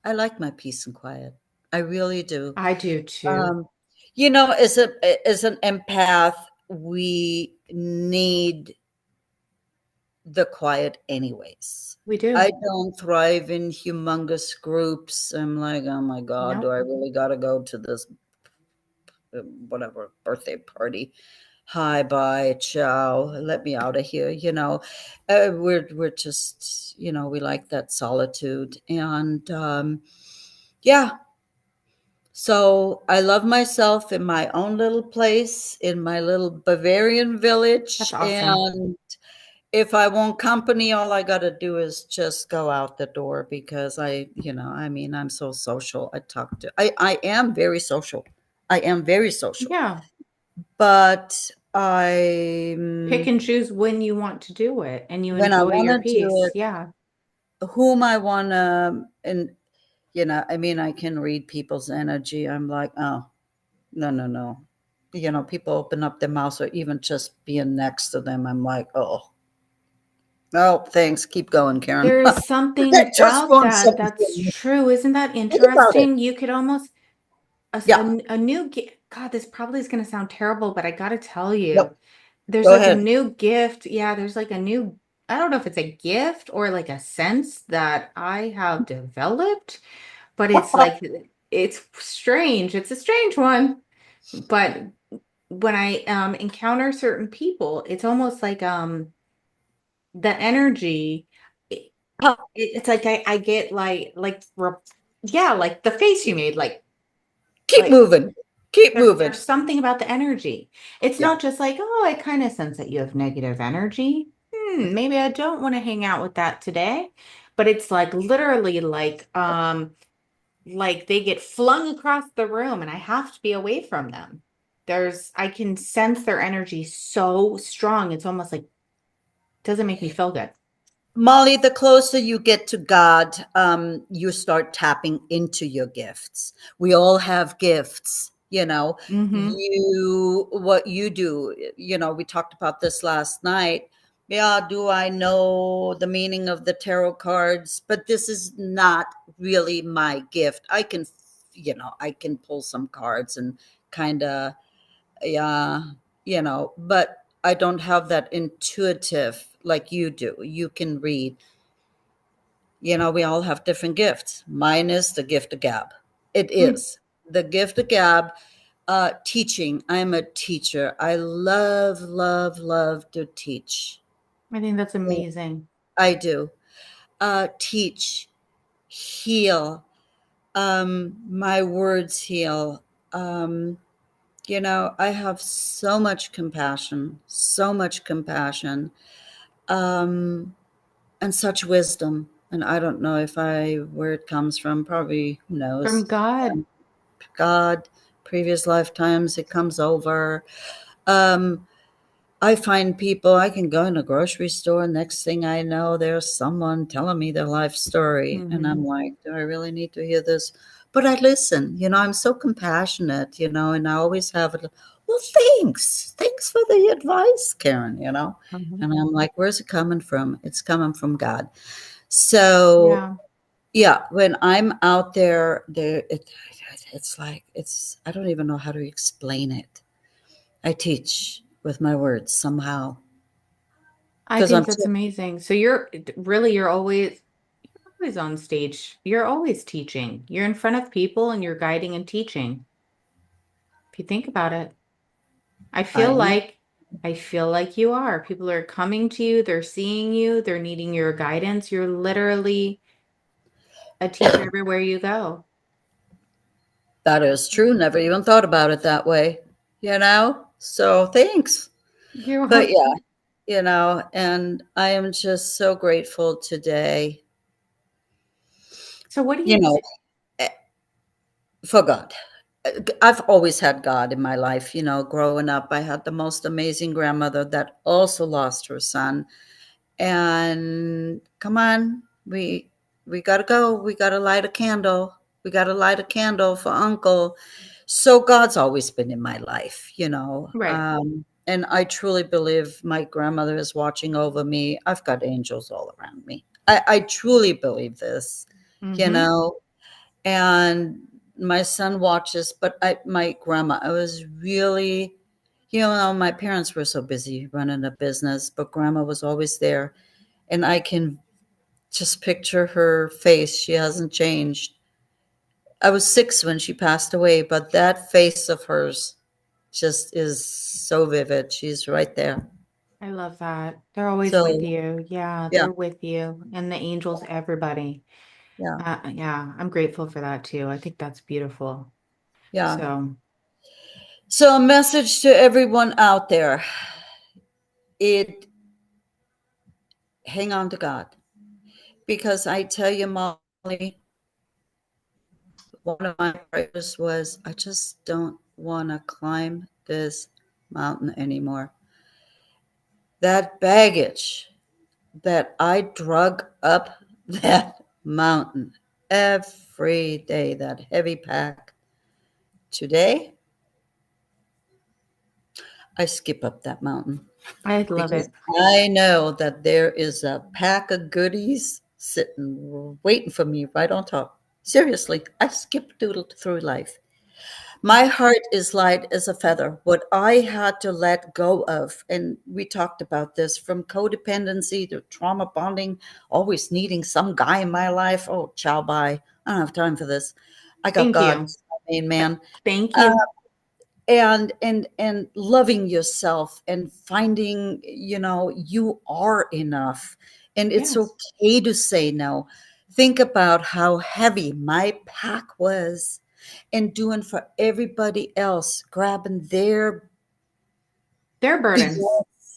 I like my peace and quiet. I really do. I do too. Um, you know, as an empath, we need the quiet anyways. We I do. don't thrive in humongous groups. I'm like, oh my God, do Nope. I really got to go to this whatever birthday party? Hi, bye, ciao, let me out of here. You know, we're just, you know, we like that solitude, and yeah. So I love myself in my own little place, in my little Bavarian That's village, awesome. and if I want company, all I got to do is just go out the door because you know, I mean, I'm so social. I am very social. I am very social. Yeah, But Pick I'm and choose when you want to do it and you when I enjoy want your to do peace. it, Yeah. whom I want to, and I mean, I can read people's energy. I'm like, oh, no, no, no. People open up their mouths or even just being next to them. I'm like, oh, no, thanks. Keep going, Karen. There is something That just about won't that something. that's true. Isn't that Think about it. interesting? You could almost Yeah. a new gift. God, this probably is going to sound terrible, but I got to tell you, Nope. there's Go like a ahead. new gift. Yeah, there's like a new, I don't know if it's a gift or like a sense that I have developed, but it's like, it's strange. It's a strange one. But when I encounter certain people, it's almost like the energy. It's like I get yeah, like the face you made, Keep like moving. Keep there's moving. something about the energy. It's Yeah. not just like, oh, I kind of sense that you have negative energy. Maybe I don't want to hang out with that today. But it's like literally like they get flung across the room and I have to be away from them. I can sense their energy so strong. It's almost like doesn't make me feel good. Molly, the closer you get to God, you start tapping into your gifts. We all have gifts, Mm-hmm. what you do, we talked about this last night. Yeah, do I know the meaning of the tarot cards? But this is not really my gift. I can pull some cards and kind of, yeah, but I don't have that intuitive like you do. You can read. We all have different gifts. Mine is the gift of gab. It is the gift of gab. Teaching. I'm a teacher. I love, love, love to teach. I think that's amazing. I do. Teach, heal. My words heal. I have so much compassion, um, and such wisdom. And I don't know where it comes from. Probably, who knows? From God. God, previous lifetimes, it comes over. Um, I find people, I can go in a grocery store. Next thing I know, there's someone telling me their life story. And I'm Hmm. like, do I really need to hear this? But I listen, I'm so compassionate, and I always have it. Well, thanks. Thanks for the advice, Karen, Hmm. And I'm like, where's it coming from? It's coming from God. So, Yeah. yeah, when I'm out it's like, I don't even know how to explain it. I teach with my words somehow I because think that's amazing. So you're always on stage. You're always teaching. You're in front of people and you're guiding and teaching. If you think about it, I I feel am. like I feel like you are. People are coming to you, they're seeing you, they're needing your guidance. You're literally a teacher everywhere you go. That is true. Never even thought about it that way, So thanks. You're But yeah, welcome. and I am just so grateful today, So what do you you know, do? eh, for God. I've always had God in my life, growing up. I had the most amazing grandmother that also lost her son. And come on, we got to go. We got to light a candle. We got to light a candle for uncle. So God's always been in my life, Right. and I truly believe my grandmother is watching over me. I've got angels all around me. I truly believe this, you Mm-hmm. know and my son watches. But my grandma, I was really, my parents were so busy running a business, but grandma was always there. And I can just picture her face. She hasn't changed. I was 6 when she passed away, but that face of hers just is so vivid. She's right there. I love that. They're always with So, you. Yeah, yeah, they're with you. And the angels, everybody. yeah, Yeah, I'm grateful for that too. I think that's beautiful. yeah. So, So, a message to everyone out there: it hang on to God, because I tell you, Molly, one of my prayers was, I just don't want to climb this mountain anymore. That baggage that I drug up that mountain every day, that heavy pack. Today, I skip up that mountain I love because it. I know that there is a pack of goodies sitting waiting for me right on top. Seriously, I skip doodled through life. My heart is light as a feather. What I had to let go of, and we talked about this, from codependency to trauma bonding, always needing some guy in my life. Oh, ciao, bye. I don't have time for this. I got Thank God, you. he's my main man. Thank Uh, you. and loving yourself and finding, you are enough, and it's Yes. okay to say no. Think about how heavy my pack was and doing for everybody else, grabbing their Their burdens,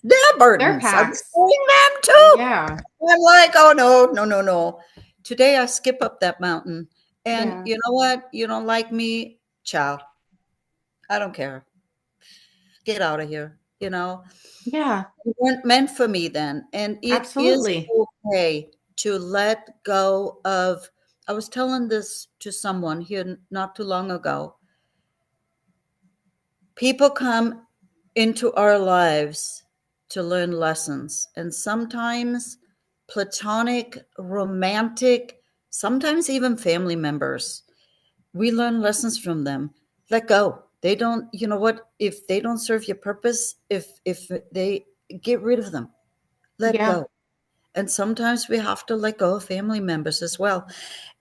their their burdens. I was packs. doing them too. Yeah. I'm like, oh no, no, no, no. Today I skip up that mountain. And Yeah. you know what? You don't like me? Ciao. I don't care. Get out of here. Yeah. You weren't meant for me then. And it is Absolutely. okay to let go of. I was telling this to someone here not too long ago. People come into our lives to learn lessons, and sometimes platonic, romantic, sometimes even family members. We learn lessons from them. Let go. They don't, you know what? If they don't serve your purpose, if they, get rid of them, let Yeah. go. And sometimes we have to let go of family members as well.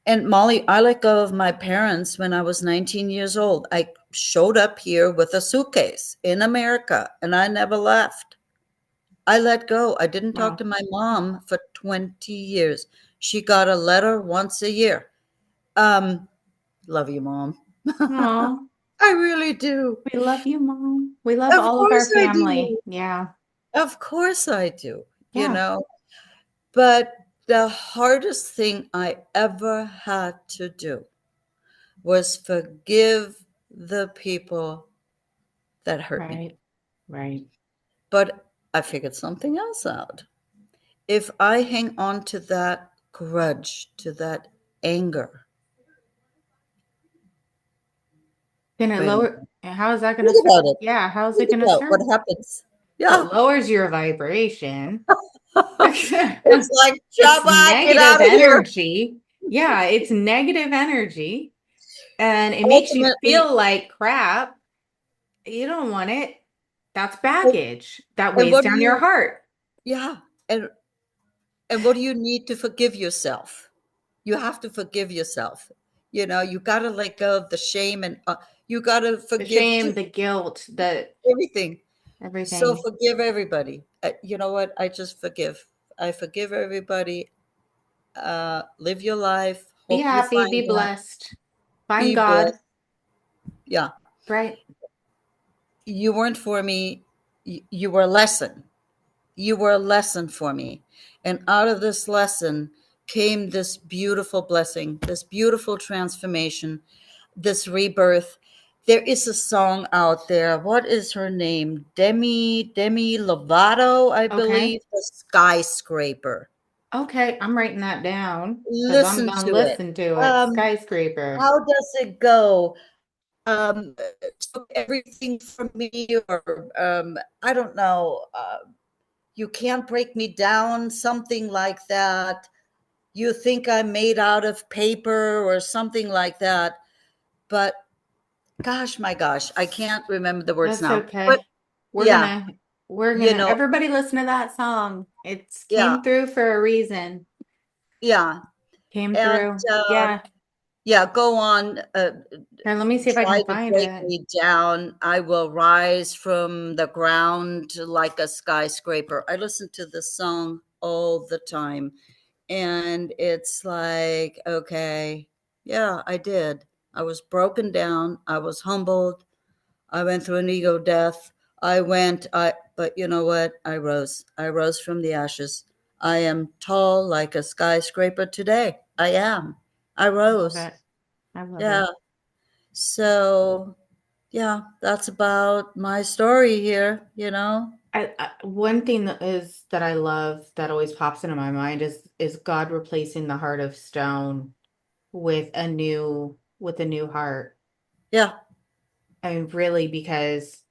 And Molly, I let go of my parents when I was 19 years old. I showed up here with a suitcase in America and I never left. I let go. I didn't talk Wow. to my mom for 20 years. She got a letter once a year. Um, Love you, mom. Oh, I really do. we love you, Mom. We love Of all of our course I do. family. Yeah. Of course I do. You Yeah. know, but the hardest thing I ever had to do was forgive the people that hurt me. Right. Right. But I figured something else out. If I hang on to that grudge, to that anger, Gonna wait a minute, lower, how is that gonna think serve? about it. Yeah. How's it Think gonna about what serve? happens. Well, Yeah. it lowers your vibration. It's like, It's Shabbat, get negative out of here. energy. Yeah, it's negative energy and it makes you Ultimately, feel like crap. You don't want it. That's and baggage that and weighs what do down your you, heart. yeah, and what do you need to forgive yourself? You have to forgive yourself. You got to let go of the shame, and you got to The forgive shame, just the guilt, the everything. So everything. forgive everybody. You know what? I just forgive. I forgive everybody. Live your life. Be Hope you happy, find be that. blessed. Find Be God. blessed. Yeah. Right. You weren't for me. You were a lesson. You were a lesson for me. And out of this lesson came this beautiful blessing, this beautiful transformation, this rebirth. There is a song out there. What is her name? Demi Lovato, I Okay. believe. The Skyscraper. Okay. I'm writing that down because I'm Listen gonna to it. listen to it. Um, Skyscraper. how does it go? Um, Took everything from me, or I don't know. You can't break me down, something like that. You think I'm made out of paper or something like that. But gosh, my gosh, I can't remember the words That's now. But okay. We're yeah, gonna we're you gonna know, everybody listen to that song. It's yeah, came through for a reason. yeah. Came And through. Yeah. yeah, go on. Here, let me see if I Try can to find break it. me down. I will rise from the ground like a skyscraper. I listen to this song all the time. And it's like, okay, yeah, I did. I was broken down. I was humbled. I went through an ego death. But you know what? I rose. I rose from the ashes. I am tall like a skyscraper today. I am. I I love rose. it. I love Yeah. it. So Yeah, that's about my story here. One thing that I love that always pops into my mind is God replacing the heart of stone with a new heart. Yeah, I mean, really, because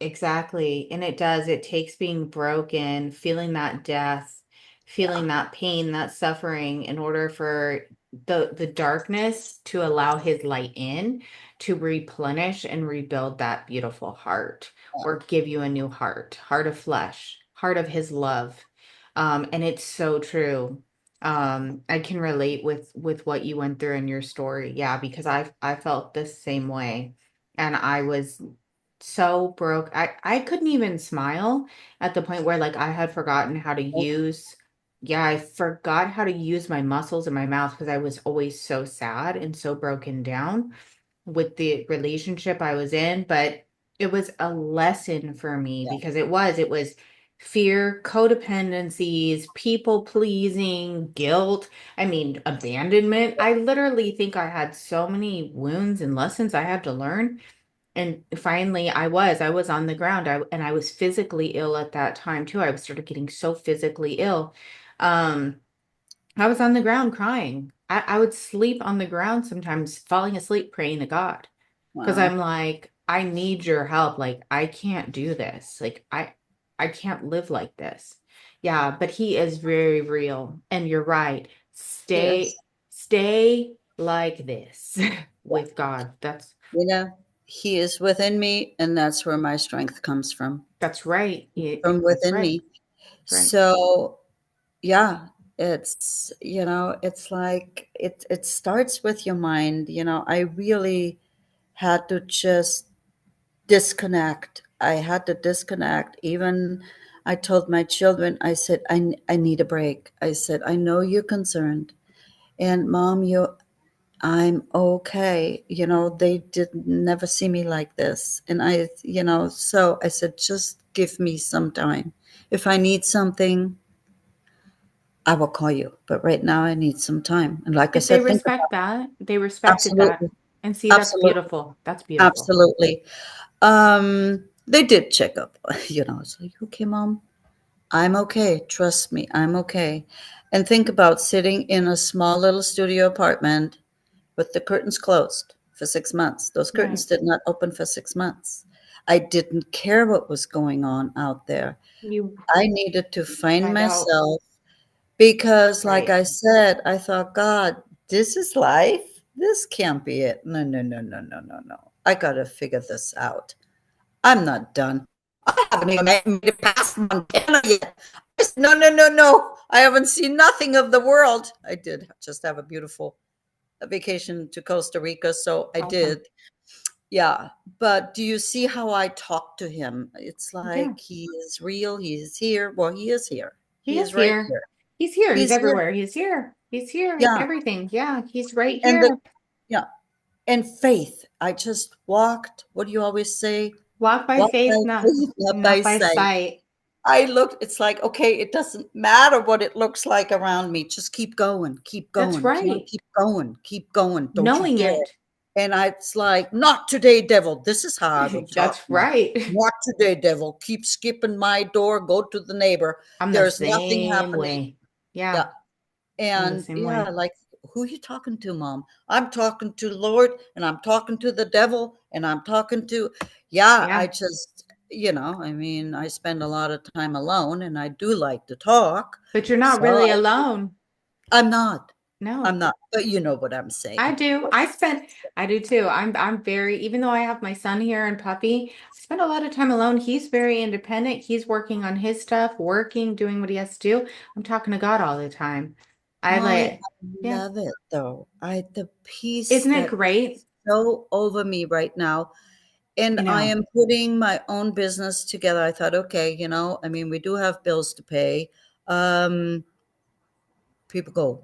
exactly, and it does, it takes being broken, feeling that death, yeah, feeling that pain, that suffering, in order for the darkness to allow his light in to replenish and rebuild that beautiful heart, yeah. or give you a new heart, heart of flesh, heart of his love. And it's so true. I can relate with what you went through in your story. Yeah, because I felt the same way, and I was so broke. I couldn't even smile at the point where, like, I had forgotten how to use, yeah, I forgot how to use my muscles in my mouth because I was always so sad and so broken down with the relationship I was in. But it was a lesson for me Yeah, because it was fear, codependencies, people pleasing, guilt, I mean, abandonment. I literally think I had so many wounds and lessons I had to learn. And finally, I was on the ground. And I was physically ill at that time too. I started getting so physically ill. Um, I was on the ground crying. I would sleep on the ground sometimes, falling asleep, praying to God. Because wow. I'm like, I need your help. Like, I can't do this. Like, I can't live like this. Yeah, but he is very real. And you're right. Yes. Stay like this Yeah. with God. He is within me, and that's where my strength comes That's right. from That's within right. me. That's right. So, yeah, it's like it starts with your mind. I really had to just disconnect. I had to disconnect. Even I told my children, I said, I need a break. I said, I know you're concerned. And mom, I'm okay. They did never see me like this. And so I said, just give me some time. If I need something, I will call you. But right now I need some time. And like I If they said, think about respect that, they it. respected that. Absolutely. And see, that's Absolutely. beautiful. That's beautiful. Absolutely. They did check up, it's like, okay, mom, I'm okay. Trust me, I'm okay. And think about sitting in a small little studio apartment with the curtains closed for 6 months. Those Right. curtains did not open for 6 months. I didn't care what was going on out there. You I needed to find find out. myself because, like Right. I said, I thought, God, this is life. This can't be it. No, no, no, no, no, no, no. I got to figure this out. I'm not done. I haven't even made it past Montana yet. I said, no, no, no, no. I haven't seen nothing of the world. I did just have a beautiful vacation to Costa Rica, so I Awesome. did. Yeah, but do you see how I talk to him? It's Yeah. like he is real. He is here. Well, he is here. He He is is right here. here. He's here. He's He's here. everywhere. He's here. He's here. He's Yeah, everything. Yeah. He's right and the here. yeah, and faith. I just walked. What do you always say? Walk by Walk by faith, not faith, not by not by sight. sight. I looked, it's like, okay, it doesn't matter what it looks like around me. Just keep going, keep That's going. Come on, right. keep going, keep going. Don't you Knowing dare. it. And it's like, not today, devil. This is how I will talk That's now. right. Not today, devil. Keep skipping my door. Go to the neighbor. I'm the There's nothing same happening. way. Yeah. Yeah. I'm the And same yeah, way. like, who are you talking to, mom? I'm talking to Lord, and I'm talking to the devil, and I'm talking to, yeah, I Yeah. just, I mean, I spend a lot of time alone and I do like to talk. But you're not So really alone. I'm not, I'm No. not, but you know what I'm I saying. do. I do too. I'm very, even though I have my son here and puppy, I spend a lot of time alone. He's very independent. He's working on his stuff, working, doing what he has to do. I'm talking to God all the time. I Molly, let, I yeah. love it though. The peace Isn't it that great? is so over me right now. And I I know. am putting my own business together. I thought, okay, I mean, we do have bills to pay. Um, People go,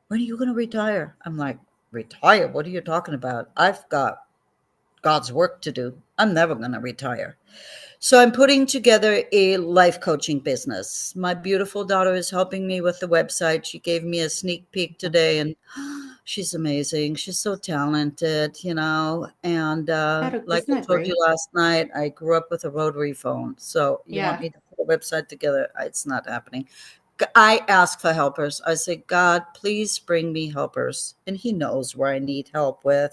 when are you going to retire? I'm like, retire? What are you talking about? I've got God's work to do. I'm never going to retire. So I'm putting together a life coaching business. My beautiful daughter is helping me with the website. She gave me a sneak peek today, and She's amazing. She's so talented, and like Isn't I that told you great? last night, I grew up with a rotary phone. So you want Yeah. me to put a website together? It's not happening. I ask for helpers. I say, God, please bring me helpers. And he knows where I need help with.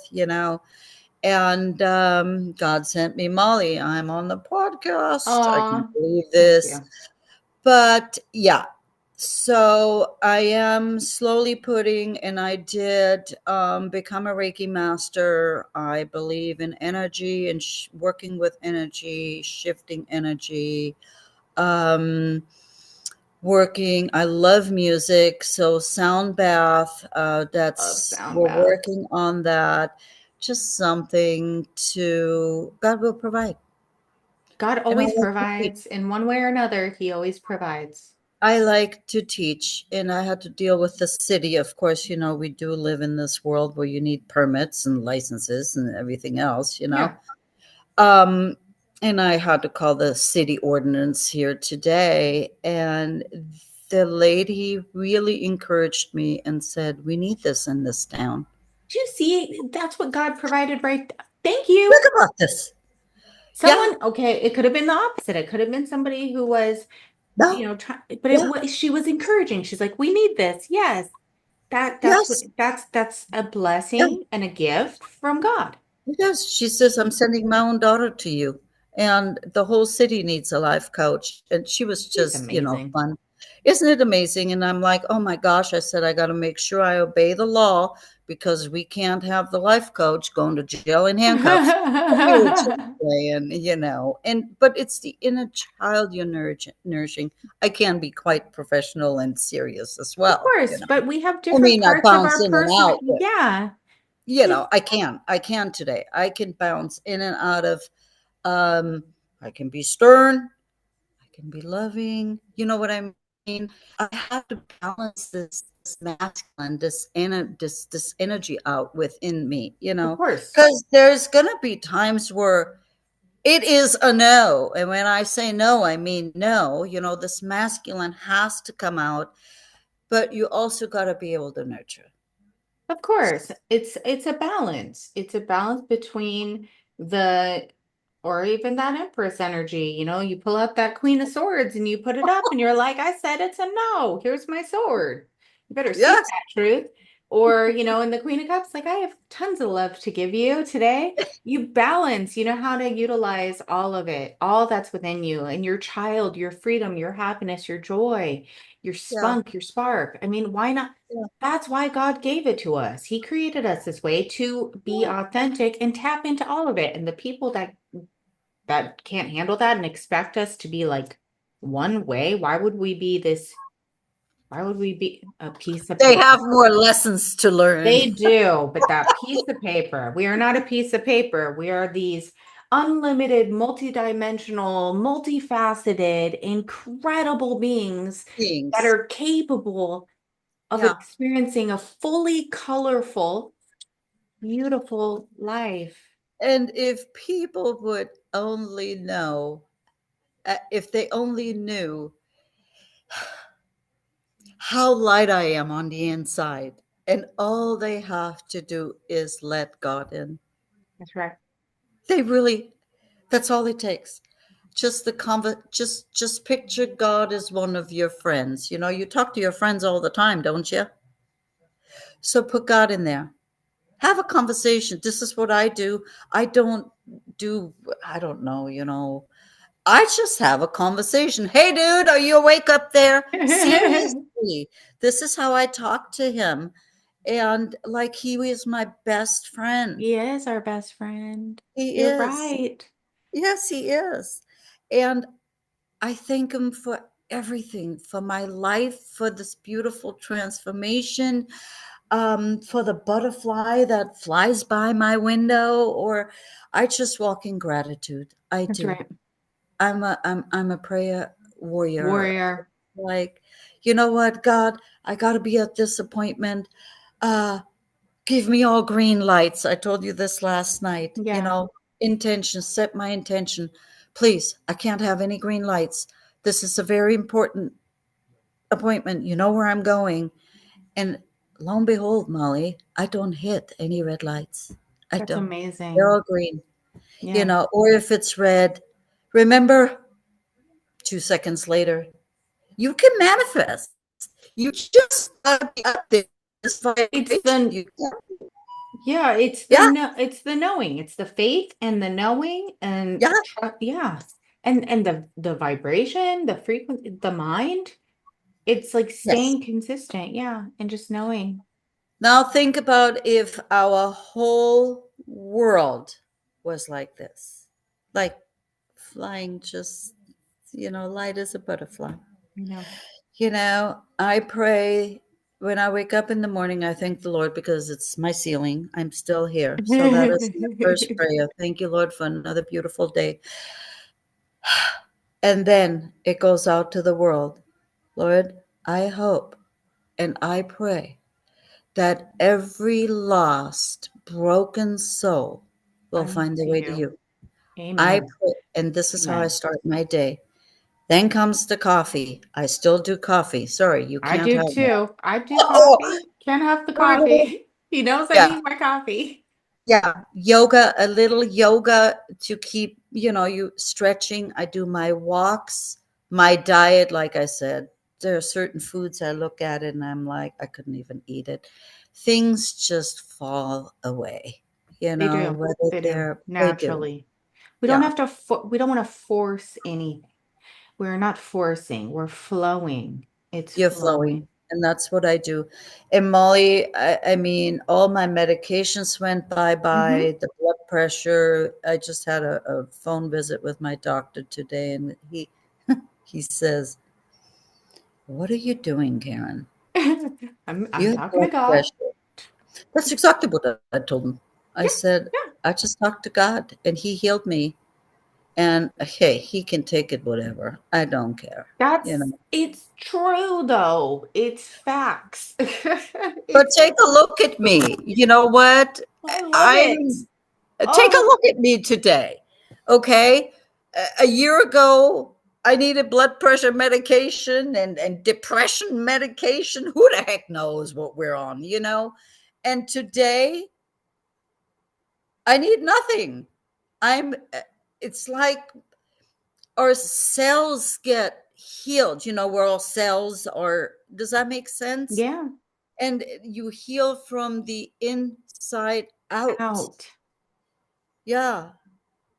And God sent me Molly. I'm on the podcast. I can Aw, believe thank this. you. But yeah, so I am slowly putting, and I did become a Reiki master. I believe in energy and working with energy, shifting energy. Um, Working, I love music, so sound bath. Love That's sound we're bath. working on that. Just something to God will provide, God and I always like to teach. provides in one way or another. He always provides. I like to teach, and I had to deal with the city. Of course, we do live in this world where you need permits and licenses and everything else. Yeah. Um, and I had to call the city ordinance here today, and the lady really encouraged me and said, "We need this in this town." Do you see? That's what God provided Thank Think you. about this. Yeah. Someone, okay, it could have been the opposite. It could have been somebody who was, No. but it Yeah. was she was encouraging. She's like, we need this. Yes. That's what Yes. that's a Yeah. blessing and a gift from God. Yes, she says, "I'm He sending my own daughter to you, and the whole city needs a life coach." And she was He's just, amazing. fun. Isn't it amazing? And I'm like, "Oh my gosh," I said, "I got to make sure I obey the law because we can't have the life coach going to jail in handcuffs." But we were just playing. But it's the inner child you're nourishing. I can be quite professional and serious as Of well. course, but we have I different mean, I parts of bounce our in and person. out, but Yeah. I can today. I can bounce in and out of, um, I can be stern, I can be loving. You know what I mean? I have to balance this masculine, this energy out within me, Of course. because there's going to be times where it is a no. And when I say no, I mean no. This masculine has to come out, but you also got to be able to nurture. Of course, it's a balance. It's a balance between the or even that Empress energy. You pull out that Queen of Swords and you put it up and you're like, I said it's a no. Here's my sword. You better speak Yes. that truth. Or, in the Queen of Cups, like I have tons of love to give you today. You balance, you know how to utilize all of it, all that's within you and your child, your freedom, your happiness, your joy, your Yeah. spunk, your spark. I mean, why not? Yeah. That's why God gave it to us. He created us this way to be authentic and tap into all of it. And the people that can't handle that and expect us to be like one way, why would we be a piece of They paper? have more lessons to learn. They do, but that piece of paper, we are not a piece of paper. We are these unlimited, multidimensional, multifaceted, incredible beings that Beings. are capable of Yeah. experiencing a fully colorful, beautiful life. And if people would only know, if they only knew how light I am on the inside, and all they have to do is let God in. That's right. They really, that's all it takes. Just just picture God as one of your friends. You talk to your friends all the time, don't you? So put God in there. Have a conversation. This is what I do. I don't do, I don't know. I just have a conversation. Hey, dude, are you awake up there? Seriously, this is how I talk to him. And like he was my best friend. He is our best friend. He You're is. right. Yes, he is. And I thank him for everything, for my life, for this beautiful transformation, for the butterfly that flies by my window, or I just walk in gratitude. I That's do. right. I'm a prayer warrior. Warrior. Like, you know what, God, I gotta be at this appointment. Uh, Give me all green lights. I told you this last night. Yeah, Intention, set my intention. Please, I can't have any green lights. This is a very important appointment. You know where I'm going. And lo and behold, Molly, I don't hit any red lights. I That's don't. They're amazing. all green, Yeah. or if it's red, remember 2 seconds later, you can manifest. You just gotta be up there. This It's vibration. the Yeah, Yeah, it's the knowing. It's the faith and the knowing and yeah, yeah. And the vibration, the frequency, the mind, it's like yes. staying consistent, yeah, and just knowing. Now think about if our whole world was like this, like flying just, light as a butterfly. You know. I pray when I wake up in the morning, I thank the Lord because it's my ceiling. I'm still here. So that is my first prayer. Thank you, Lord, for another beautiful day. And then it goes out to the world. Lord, I hope and I pray that every lost, broken soul will I'm find their to way to you. you. I Amen. pray, and this is how I Amen. start my day. Then comes the coffee. I still do coffee. Sorry, you I can't do have that. too. I do Oh, coffee. Can't have the right away. coffee. He knows I Yeah, need my coffee. yeah. Yoga, a little yoga to keep, you stretching. I do my walks, my diet. Like I said, there are certain foods I look at it and I'm like, I couldn't even eat it. Things just fall away, They do. whether They do they do. naturally. We don't Yeah. have to we don't want to force anything. We're not forcing, we're flowing. It's You're flowing. flowing. And that's what I do. And Molly, I mean, all my medications went Hmm. bye, the blood pressure. I just had a phone visit with my doctor today, and he says, "What are you doing, Karen? You I'm have talking to blood God. pressure." That's exactly what I told him. I Yeah, said, yeah. I just talked to God, and He healed me. And hey, He can take it, whatever. I don't care. You know. It's true though. It's facts. But It's take a look at me. You know what? I love it. I'm Take a Oh, look at me today. Okay. A year ago, I needed blood pressure medication and depression medication. Who the heck knows what we're on? And today, I need nothing. It's like our cells get healed. Where all cells are. Does that make sense? yeah. And you heal from the inside out. Out. Yeah.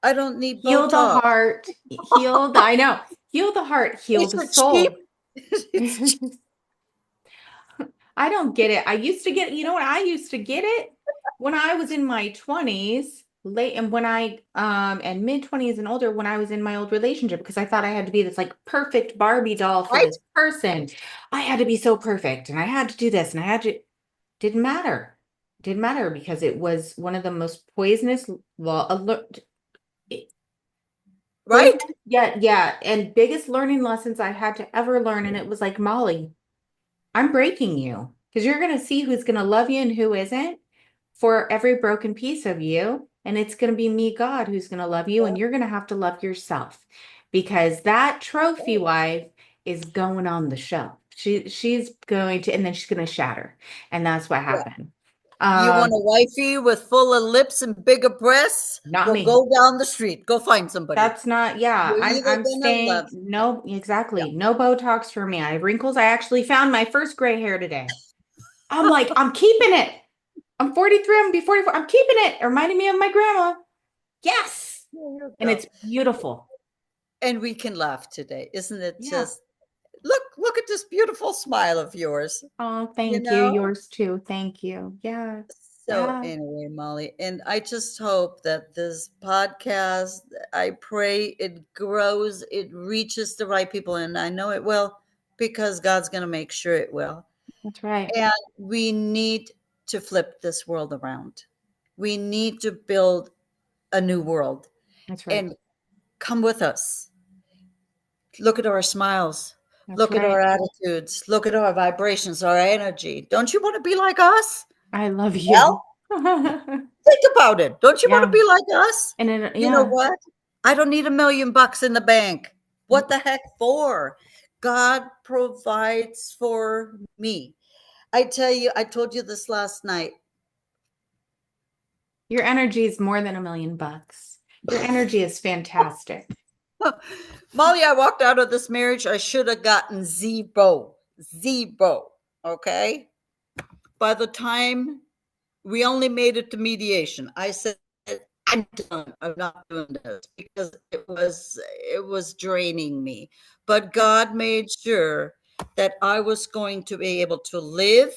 I don't need Heal the Botox. heart. Heal the, I know. Heal the heart. Heal Is the it cheap? soul. It's cheap. I don't get it. I used to get, you know what? I used to get it when I was in my 20s, late and when I and mid 20s and older when I was in my old relationship because I thought I had to be this like perfect Barbie doll for Right? this person. I had to be so perfect and I had to do this and I had to didn't matter. Didn't matter because it was one of the most poisonous well alert Right? poison yeah and biggest learning lessons I had to ever learn and it was like Molly I'm breaking you because you're going to see who's going to love you and who isn't for every broken piece of you. And it's going to be me, God, who's going to love you. And you're going to have to love yourself because that trophy wife is going on the shelf. She's going to, and then she's going to shatter. And that's what Yeah. happened. You want Um, a wifey with fuller lips and bigger breasts? Not Well, me. go down the street. Go find somebody. That's not, yeah, You're either I'm gonna staying, love. no, Yeah. exactly. No Botox for me. I have wrinkles. I actually found my first gray hair today. I'm like, I'm keeping it. I'm 43, I'm gonna be 44. I'm keeping it. It reminded me of my grandma. Yes. There you And go. it's beautiful. And we can laugh today. Isn't it Yeah. just look at this beautiful smile of yours, Oh, you thank you. know? Yours too. Thank you. Yeah. So Yeah. anyway, Molly, and I just hope that this podcast, I pray it grows, it reaches the right people, and I know it will because God's going to make sure it will. That's right. And we need to flip this world around. We need to build a new world That's right. and come with us. Look at our smiles. That's Look at our right. attitudes. Look at our vibrations, our energy. Don't you want to be like us? I love Well, you. think about it. Don't you want to Yeah. be like us? And then, You know yeah, what? I don't need $1 million in the bank. What nope. the heck for? God provides for me. I tell you, I told you this last night. Your energy is more than $1,000,000. Your energy is fantastic. Molly, I walked out of this marriage. I should have gotten zero. Zero. Okay. By the time we only made it to mediation, I said, I'm done. I'm not doing this because it was draining me. But God made sure that I was going to be able to live,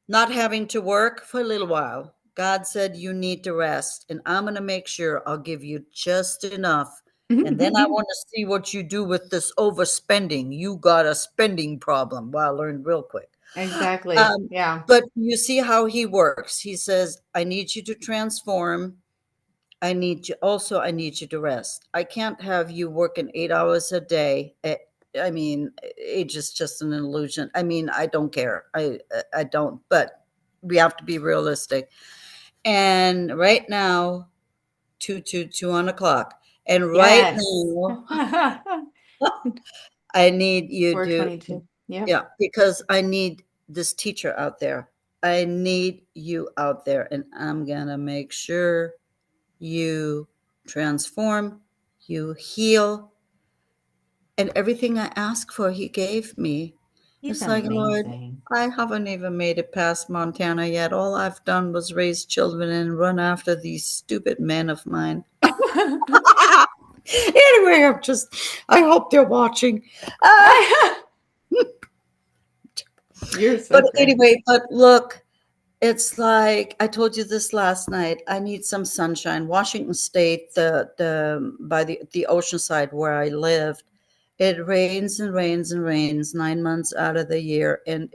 not having to work for a little while. God said, you need to rest, and I'm going to make sure I'll give you just enough. And then I want to see what you do with this overspending. You got a spending problem. Well, I learned real quick. Exactly. Um, Yeah. but you see how he works. He says, I need you to transform. I need you to rest. I can't have you working 8 hours a day. I mean, age is just an illusion. I mean, I don't care. I don't, but we have to be realistic. And right now, 2 on the clock. And right Yes. now, I need you to, 422. Yep. yeah, because I need this teacher out there. I need you out there, and I'm gonna make sure you transform, you heal, and everything I asked for, he gave me. He's It's like, Lord, amazing. I haven't even made it past Montana yet. All I've done was raise children and run after these stupid men of mine. Anyway, I hope they're watching. Uh, You're so but great. anyway, but look, it's like I told you this last night. I need some sunshine. Washington State, the by the ocean side where I lived, it rains and rains and rains 9 months out of the year, and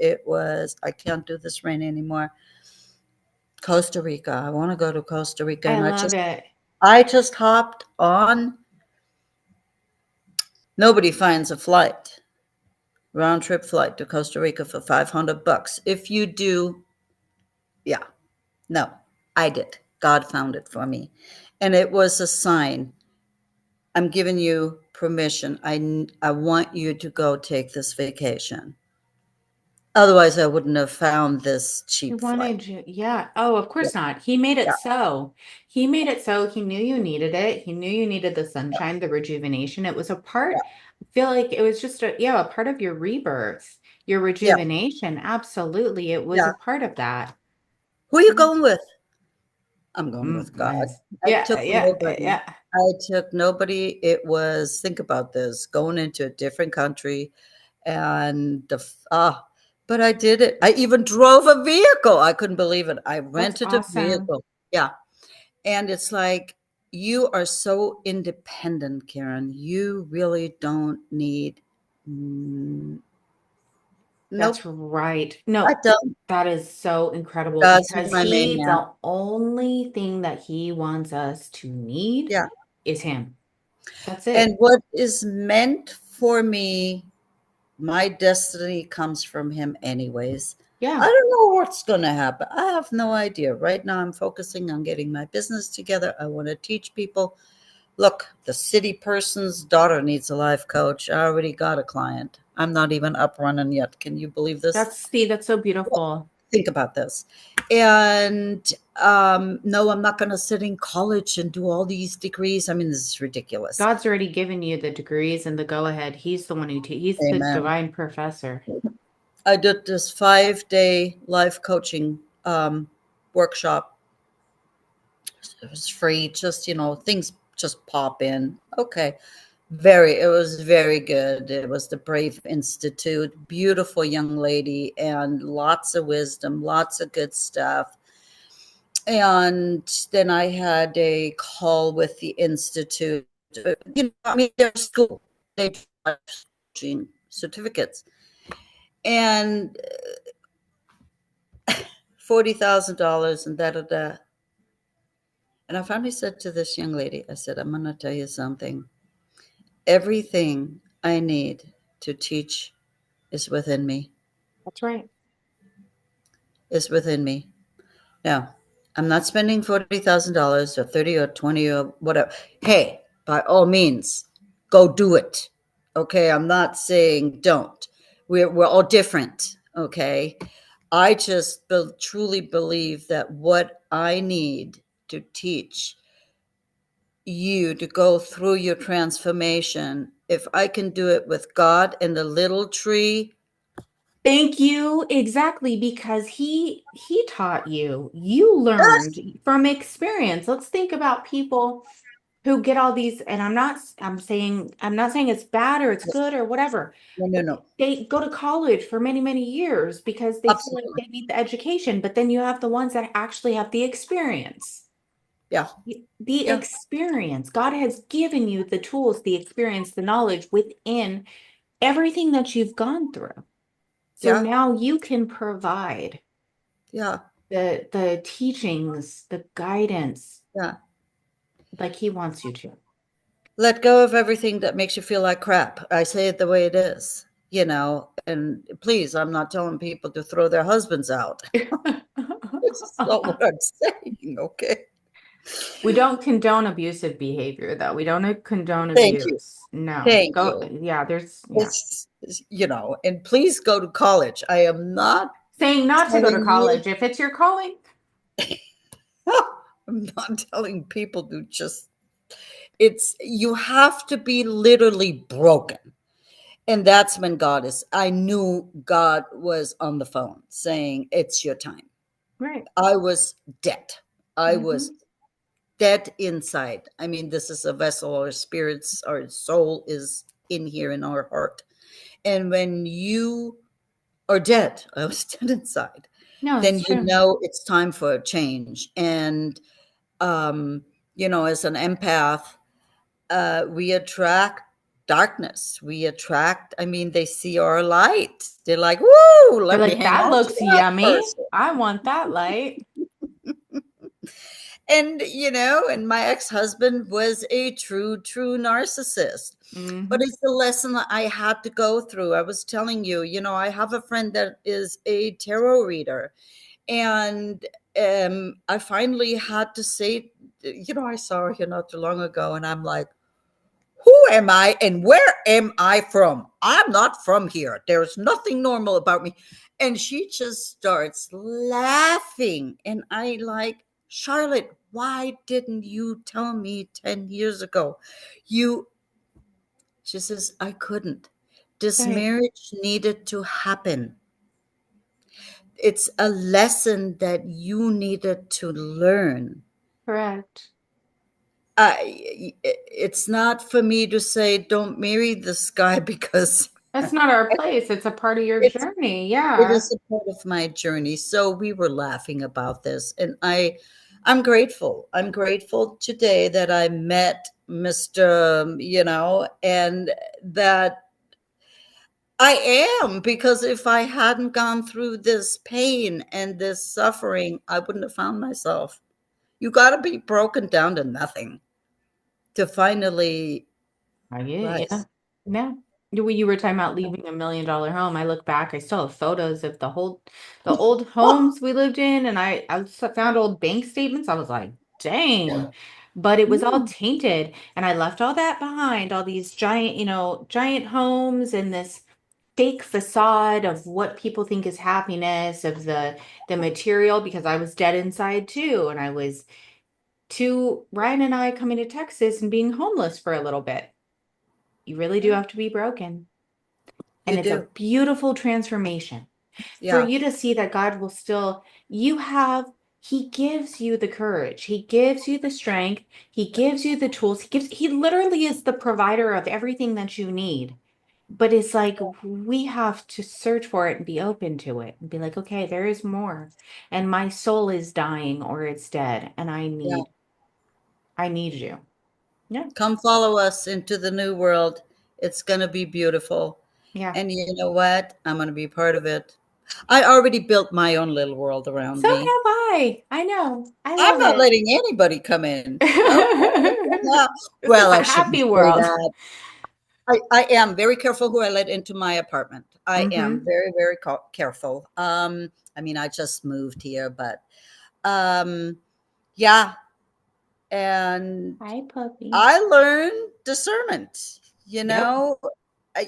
I can't do this rain anymore. Costa Rica. I want to go to Costa Rica, I and love it. I just hopped on. Nobody finds a flight, round trip flight to Costa Rica for $500. If you do, yeah, no, I did. God found it for me. And it was a sign. I'm giving you permission. I want you to go take this vacation. Otherwise, I wouldn't have found this He cheap flight. wanted you. Yeah. Oh, of Yeah. course not. He made it Yeah. so. He made it so. He knew you needed it. He knew you needed the sunshine, the rejuvenation. It was a Yeah. part, I feel like it was just a part of your rebirth, your Yeah. rejuvenation. Absolutely. It was a Yeah. part of that. Who are you going with? I'm going with God. Nice. I Yeah, took yeah, nobody. yeah. I took nobody. It was, think about this, going into a different country and but I did it. I even drove a vehicle. I couldn't believe it. I That's rented a awesome. vehicle. Yeah. And it's like, you are so independent, Karen. You really don't need, mm, That's nope, right. I No, don't. that is so incredible God's because my main man. the only thing that he wants us to need Yeah. is him. That's And it. what is meant for me, my destiny comes from him anyways. I Yeah. don't know what's going to happen. I have no idea. Right now, I'm focusing on getting my business together. I want to teach people. Look, the city person's daughter needs a life coach. I already got a client. I'm not even up running yet. Can you believe this? That's so beautiful. Think about this. And no, I'm not going to sit in college and do all these degrees. I mean, this is ridiculous. God's already given you the degrees and the go ahead. He's the one he's the Amen. divine professor. I did this 5-day life coaching workshop. It was free, just, things just pop in. Okay. It was very good. It was the Brave Institute, beautiful young lady, and lots of wisdom, lots of good stuff. And then I had a call with the Institute. I mean, their school, they teaching certificates. And $40,000 and da da da. And I finally said to this young lady, I said, I'm going to tell you something. Everything I need to teach is within me, That's right. is within me. Now, I'm not spending $40,000 or 30 or 20 or whatever. Hey, by all means, go do it. Okay. I'm not saying don't. We're all different. Okay. I just truly believe that what I need to teach you to go through your transformation, if I can do it with God and the little tree. Thank you. Exactly, because he taught you. You learned from experience. Let's think about people who get all these, and I'm not saying it's bad or it's good or whatever, No, no, but no. they go to college for many, many years because they feel like Absolutely. they need the education, but then you have the ones that actually have the experience. Yeah. The Yeah. experience. God has given you the tools, the experience, the knowledge within everything that you've gone through. So Yeah. now you can provide Yeah. the teachings, the guidance Yeah. like he wants you to. Let go of everything that makes you feel like crap. I say it the way it is, and please, I'm not telling people to throw their husbands out. This is not what I'm saying. Okay. We don't condone abusive behavior, though. We don't condone Thank you. abuse. No. Thank Go, you. yeah, yeah. And please go to college. I am not Saying not to go to telling you, college if it's your calling. I'm not telling people to just, you have to be literally broken. And that's when I knew God was on the phone saying, it's your time. Right. I was dead. I was Hmm. dead inside. I mean, this is a vessel, our spirits, our soul is in here in our heart. And when you are dead, I was dead inside, No, then it's you true. know it's time for a change. And, um, as an empath, we attract darkness. We attract, I mean, they see our light. They're like, woo, They're let me like, hang that on to looks that yummy. person. I want that light. And, and my ex-husband was a true narcissist. But Hmm. it's a lesson that I had to go through. I was telling you, I have a friend that is a tarot reader. And I finally had to say, I saw her here not too long ago, and I'm like, who am I and where am I from? I'm not from here. There's nothing normal about me. And she just starts laughing. And I like, Charlotte, why didn't you tell me 10 years ago? You, she says, I couldn't. This Right. marriage needed to happen. It's a lesson that you needed to learn. Correct. It's not for me to say, don't marry this guy because That's not our place. It's a part of your it's journey. it Yeah. is a part of my journey. So we were laughing about this, and I'm grateful. I'm grateful today that I met Mr. And that I am, because if I hadn't gone through this pain and this suffering, I wouldn't have found myself. You got to be broken down to nothing to finally I get it. Yeah. rise. Yeah. When you were talking about leaving $1 million home, I look back, I still have photos of the old homes we lived in, and found old bank statements. I was like, dang. But it was all Mm, tainted, and I left all that behind, all these giant, giant homes and this fake facade of what people think is happiness, of the material, because I was dead inside too, and I was to Ryan and I coming to Texas and being homeless for a little bit. You really do yeah, have to be broken. And you it's a do. beautiful transformation for Yeah, you to see that God will still, He gives you the courage. He gives you the strength. He gives you the tools. He literally is the provider of everything that you need. But it's like we have to search for it and be open to it and be like, okay, there is more. And my soul is dying or it's dead. And yeah. I need you. Yeah. Come follow us into the new world. It's going to be beautiful. Yeah. And you know what? I'm going to be part of it. I already built my own little world around So me. have I. I know. I I'm love not it. letting anybody come in. Okay. This is Well, a I shouldn't happy say world. that. I am very careful who I let into my apartment. I am Hmm. very, very careful. I mean, I just moved here, but um, yeah. And Hi, puppy. I learned discernment, you Yep. know. I,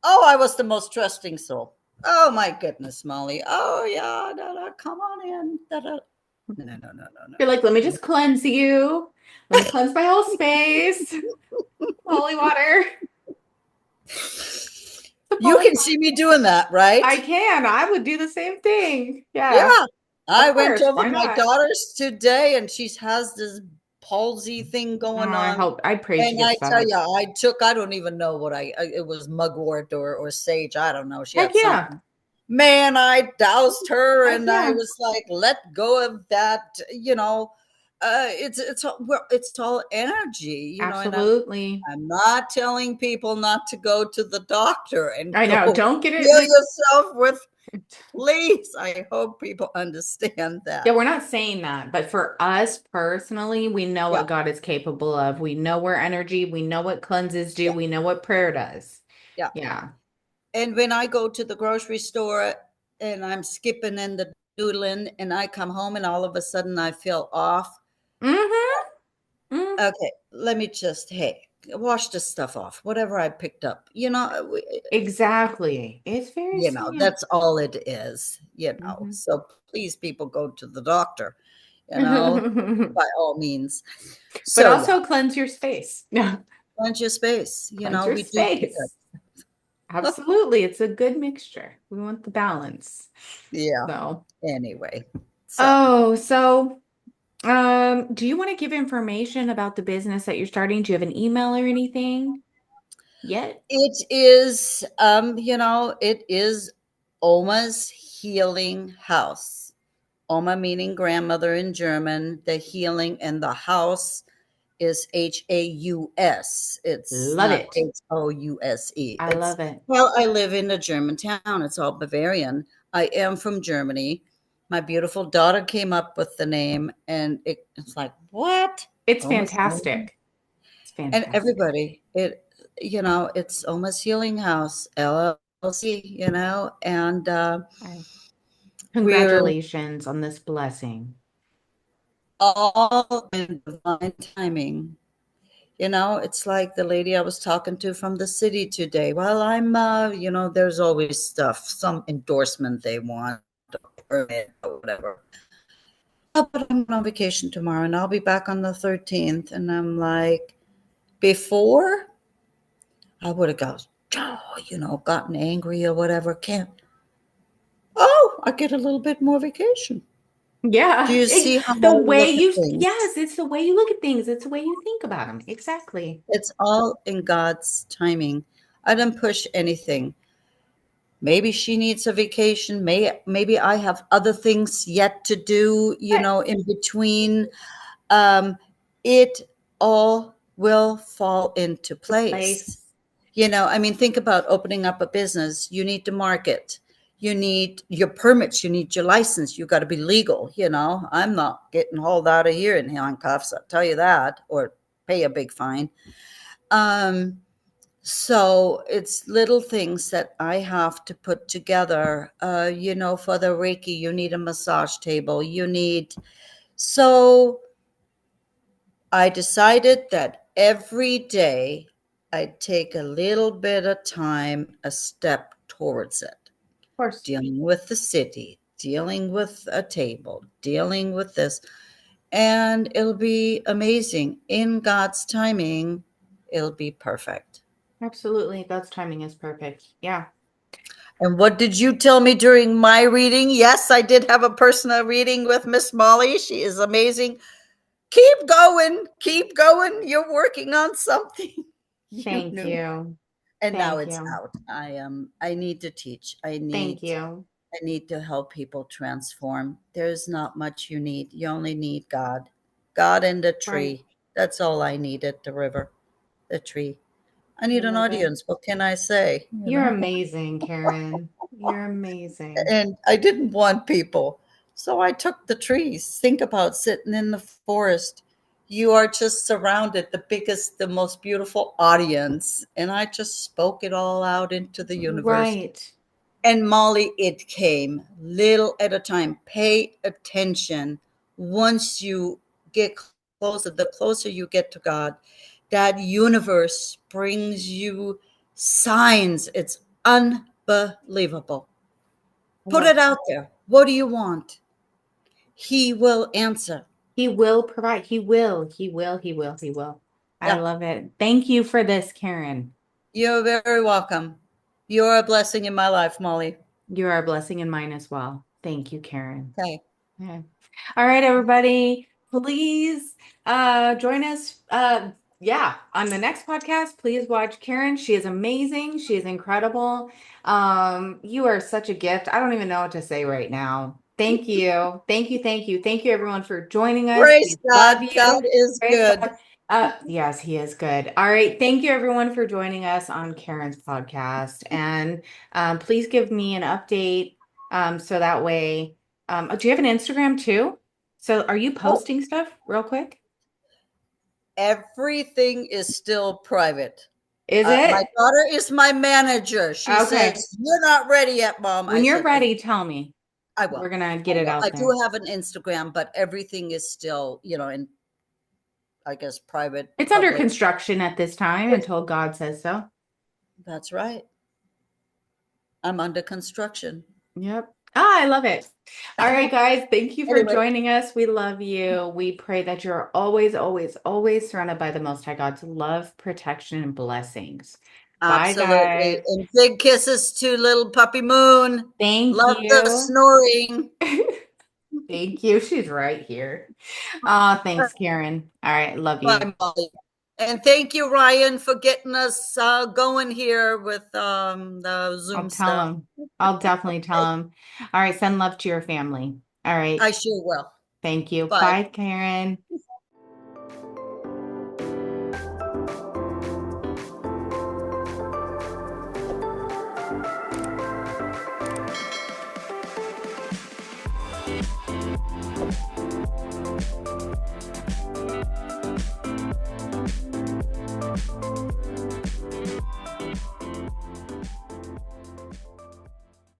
oh, I was the most trusting soul. Oh my goodness, Molly. Oh yeah, da, da, come on in. Da, da. No, no, no, no, no, You're like, let me no. just cleanse you. Let me cleanse my whole space. Holy water. The You holy can water. see me doing that, right? I can. I would do the same thing. Yeah, Yeah. I of went course. over Why my not? daughter's today and she has this palsy thing Oh, going I on. hope, I pray she And I gets tell better. you, I don't even know what it was mugwort or sage. I don't know. She Heck had yeah. something. Man, I doused her Heck and I yeah. was like, let go of that, it's all energy, and Absolutely. I'm not telling people not to go to the doctor and I go know. Don't get it heal mixed. yourself with, please. I hope people understand Yeah, that. we're not saying that, but for us personally, we know Yeah, what God is capable of. We know where energy, we know what cleanses do, yeah, we know what prayer does. yeah. Yeah. And when I go to the grocery store and I'm skipping and the doodling and I come home and all of a sudden I feel off. Mm-hmm. Mm, Okay, let me just, hey, wash this stuff off, whatever I picked up. exactly. It's very That's simple. all it is. Mhm. So please, people, go to the doctor, you know, by all means. But So yeah, also cleanse your space. Yeah. cleanse your space. Cleanse your We do need space. that. Absolutely. It's a good mixture. We want the balance. Yeah. So, Anyway, so oh, so do you want to give information about the business that you're starting? Do you have an email or anything yet? it is Oma's Healing House. Oma meaning grandmother in German, the healing, and the house is Haus. It's Love not it. House. I love it. Well, I live in a German town. It's all Bavarian. I am from Germany. My beautiful daughter came up with the name, and it's like, what? It's Oma's Healing? fantastic. It's And fantastic. everybody, it's Oma's Healing House, LLC, and I, we're congratulations on this blessing. all in divine timing. It's like the lady I was talking to from the city today. Well, there's always stuff, some endorsement they want, a permit or whatever. Oh, but I'm on vacation tomorrow and I'll be back on the 13th. And I'm like, before I would have gotten angry or whatever. Can't, oh, I get a little bit more vacation. Do Yeah. you see how The I way look at you, things? yes, it's the way you look at things. It's the way you think about them. Exactly. It's all in God's timing. I didn't push anything. Maybe she needs a vacation. Maybe I have other things yet to do, Right. in between. It all will fall into The place. place. Think about opening up a business. You need to market. You need your permits. You need your license. You got to be legal. I'm not getting hauled out of here in handcuffs. I'll tell you that, or pay a big fine. So it's little things that I have to put together. For the Reiki, you need a massage table. So I decided that every day I'd take a little bit of time, a step towards it, Of course. dealing with the city, dealing with a table, dealing with this. And it'll be amazing. In God's timing, it'll be perfect. Absolutely. God's timing is perfect. Yeah. And what did you tell me during my reading? Yes, I did have a personal reading with Miss Molly. She is amazing. Keep going. Keep going. You're working on something. You Thank knew. you. And now Thank it's you. out. I need to teach. Thank you. I need to help people transform. There's not much you need. You only need God. God and the Right. tree. That's all I need at the river. The tree. I I need an love it. audience. What can I say? You're amazing, Karin. You're amazing. And I didn't want people. So I took the trees. Think about sitting in the forest. You are just surrounded, the biggest, the most beautiful audience. And I just spoke it all out into the universe. Right. And Molly, it came little at a time. Pay attention. Once you get closer, the closer you get to God, that universe brings you signs. It's unbelievable. I Put love it out there. What do you want? He will answer. He will provide. He will. He will. He will. He will. I Yeah. love it. Thank you for this, Karin. You're very welcome. You're a blessing in my life, Molly. You're a blessing in mine as well. Thank you, Karin. Okay. Yeah. All right, everybody. Please join us. Yeah, on the next podcast, please watch Karin. She is amazing. She is incredible. You are such a gift. I don't even know what to say right now. Thank you. Thank you. Thank you. Thank you, everyone, for joining us. Praise We love God. God you. is Praise good. God. Yes, he is good. All right. Thank you, everyone, for joining us on Karin's podcast. And please give me an update so that way. Do you have an Instagram too? So are you Oh, posting stuff real quick? everything is still private. Is My it? daughter is my manager. She Okay. says, "You're not ready yet, Mom." I When you're said, "Okay, ready, tell me. I We're will. gonna I get it will." I out do there. have an Instagram, but everything is still, in, I guess, private, It's under public. construction at this time until God says so. That's right. I'm under construction. Yep. Ah, I love it. All right, guys. Thank you for Anyway, joining us. We love you. We pray that you're always, always, always surrounded by the Most High God's love, protection, and blessings. Bye, absolutely. guys. And big kisses to little puppy Moon. Thank Love the you. snoring. Thank you. She's right here. Thanks, Karin. All right. Love you. Bye, Molly. And thank you, Ryan, for getting us going here with the I'll Zoom tell stuff. him. I'll definitely tell him. All right. Send love to your family. All right. I sure will. Thank you. Bye. Bye, Karin.